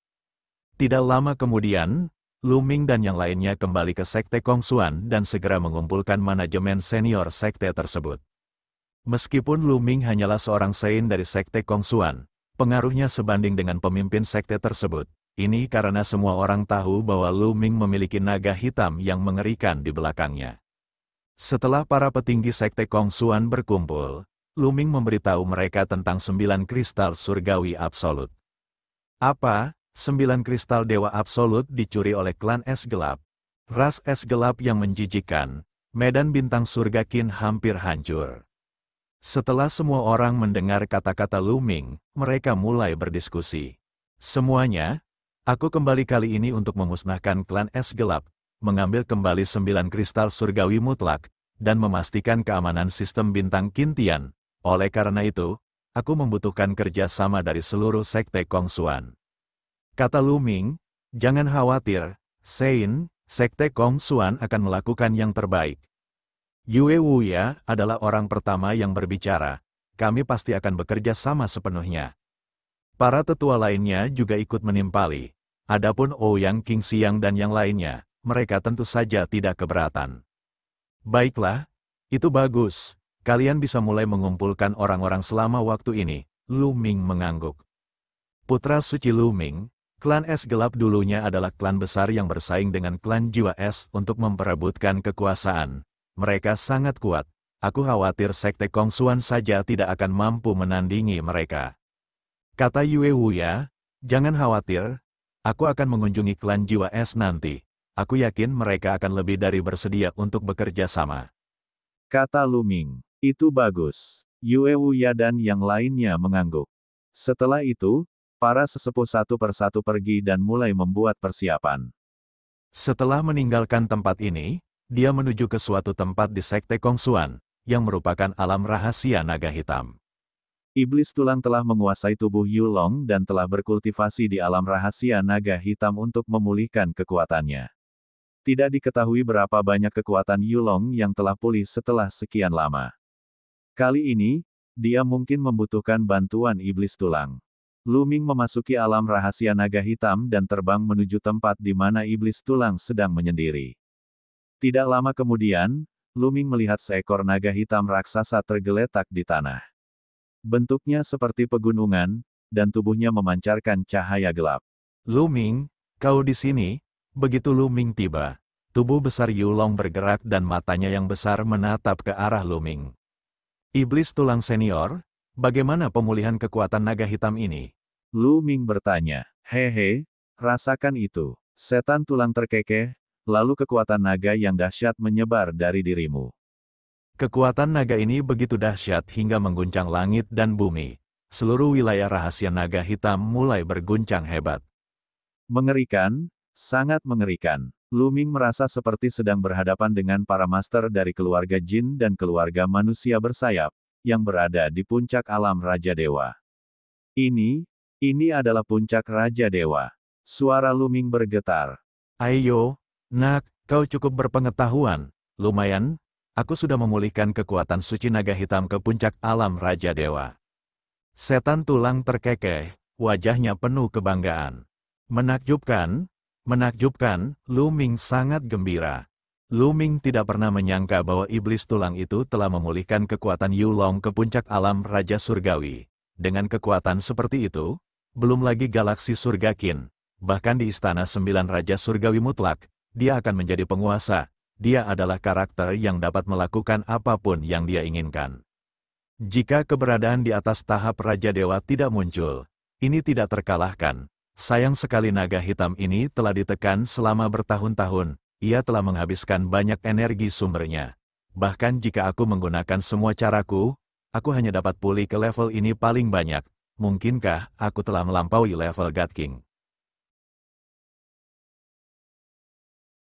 Tidak lama kemudian, Lu Ming dan yang lainnya kembali ke Sekte Kongsuan dan segera mengumpulkan manajemen senior sekte tersebut. Meskipun Lu Ming hanyalah seorang Sein dari Sekte Kongsuan, pengaruhnya sebanding dengan pemimpin sekte tersebut. Ini karena semua orang tahu bahwa Lu Ming memiliki naga hitam yang mengerikan di belakangnya. Setelah para petinggi Sekte Kongsuan berkumpul, Lu Ming memberitahu mereka tentang 9 kristal surgawi absolut. Apa? 9 kristal dewa absolut dicuri oleh klan es gelap. Ras es gelap yang menjijikkan, medan bintang surga Qin hampir hancur. Setelah semua orang mendengar kata-kata Lu Ming, mereka mulai berdiskusi. Semuanya, aku kembali kali ini untuk memusnahkan klan es gelap, mengambil kembali 9 kristal surgawi mutlak, dan memastikan keamanan sistem bintang Qin Tian. Oleh karena itu, aku membutuhkan kerja sama dari seluruh Sekte Kongsuan. Kata Lu Ming, jangan khawatir, Sein, Sekte Kongsuan akan melakukan yang terbaik. Yue Wuya adalah orang pertama yang berbicara, kami pasti akan bekerja sama sepenuhnya. Para tetua lainnya juga ikut menimpali. Adapun Ouyang Qingxiang dan yang lainnya, mereka tentu saja tidak keberatan. Baiklah, itu bagus, kalian bisa mulai mengumpulkan orang-orang selama waktu ini, Lu Ming mengangguk. Putra suci Lu Ming, klan es gelap dulunya adalah klan besar yang bersaing dengan klan jiwa es untuk memperebutkan kekuasaan. Mereka sangat kuat. Aku khawatir Sekte Kongsuan saja tidak akan mampu menandingi mereka. Kata Yue Wuya, jangan khawatir. Aku akan mengunjungi klan jiwa es nanti. Aku yakin mereka akan lebih dari bersedia untuk bekerja sama. Kata Lu Ming, itu bagus. Yue Wuya dan yang lainnya mengangguk. Setelah itu, para sesepuh satu persatu pergi dan mulai membuat persiapan. Setelah meninggalkan tempat ini, dia menuju ke suatu tempat di Sekte Kongsuan, yang merupakan alam rahasia naga hitam. Iblis tulang telah menguasai tubuh Yulong dan telah berkultivasi di alam rahasia naga hitam untuk memulihkan kekuatannya. Tidak diketahui berapa banyak kekuatan Yulong yang telah pulih setelah sekian lama. Kali ini, dia mungkin membutuhkan bantuan iblis tulang. Lu Ming memasuki alam rahasia naga hitam dan terbang menuju tempat di mana iblis tulang sedang menyendiri. Tidak lama kemudian, Lu Ming melihat seekor naga hitam raksasa tergeletak di tanah. Bentuknya seperti pegunungan, dan tubuhnya memancarkan cahaya gelap. Lu Ming, kau di sini? Begitu Lu Ming tiba, tubuh besar Yulong bergerak dan matanya yang besar menatap ke arah Lu Ming. Iblis tulang senior, bagaimana pemulihan kekuatan naga hitam ini? Lu Ming bertanya, hehe, rasakan itu. Setan tulang terkekeh, lalu kekuatan naga yang dahsyat menyebar dari dirimu. Kekuatan naga ini begitu dahsyat hingga mengguncang langit dan bumi. Seluruh wilayah rahasia naga hitam mulai berguncang hebat. Mengerikan, sangat mengerikan. Lu Ming merasa seperti sedang berhadapan dengan para master dari keluarga jin dan keluarga manusia bersayap, yang berada di puncak alam Raja Dewa. Ini adalah puncak Raja Dewa. Suara Lu Ming bergetar. Ayo, nak, kau cukup berpengetahuan. Lumayan, aku sudah memulihkan kekuatan suci naga hitam ke puncak alam Raja Dewa. Setan tulang terkekeh, wajahnya penuh kebanggaan. Menakjubkan, Lu Ming sangat gembira. Lu Ming tidak pernah menyangka bahwa iblis tulang itu telah memulihkan kekuatan Yulong ke puncak alam Raja Surgawi. Dengan kekuatan seperti itu, belum lagi galaksi surga Qin, bahkan di istana 9 Raja Surgawi mutlak, dia akan menjadi penguasa. Dia adalah karakter yang dapat melakukan apapun yang dia inginkan. Jika keberadaan di atas tahap Raja Dewa tidak muncul, ini tidak terkalahkan. Sayang sekali naga hitam ini telah ditekan selama bertahun-tahun, ia telah menghabiskan banyak energi sumbernya. Bahkan jika aku menggunakan semua caraku, aku hanya dapat pulih ke level ini paling banyak. Mungkinkah aku telah melampaui level God King?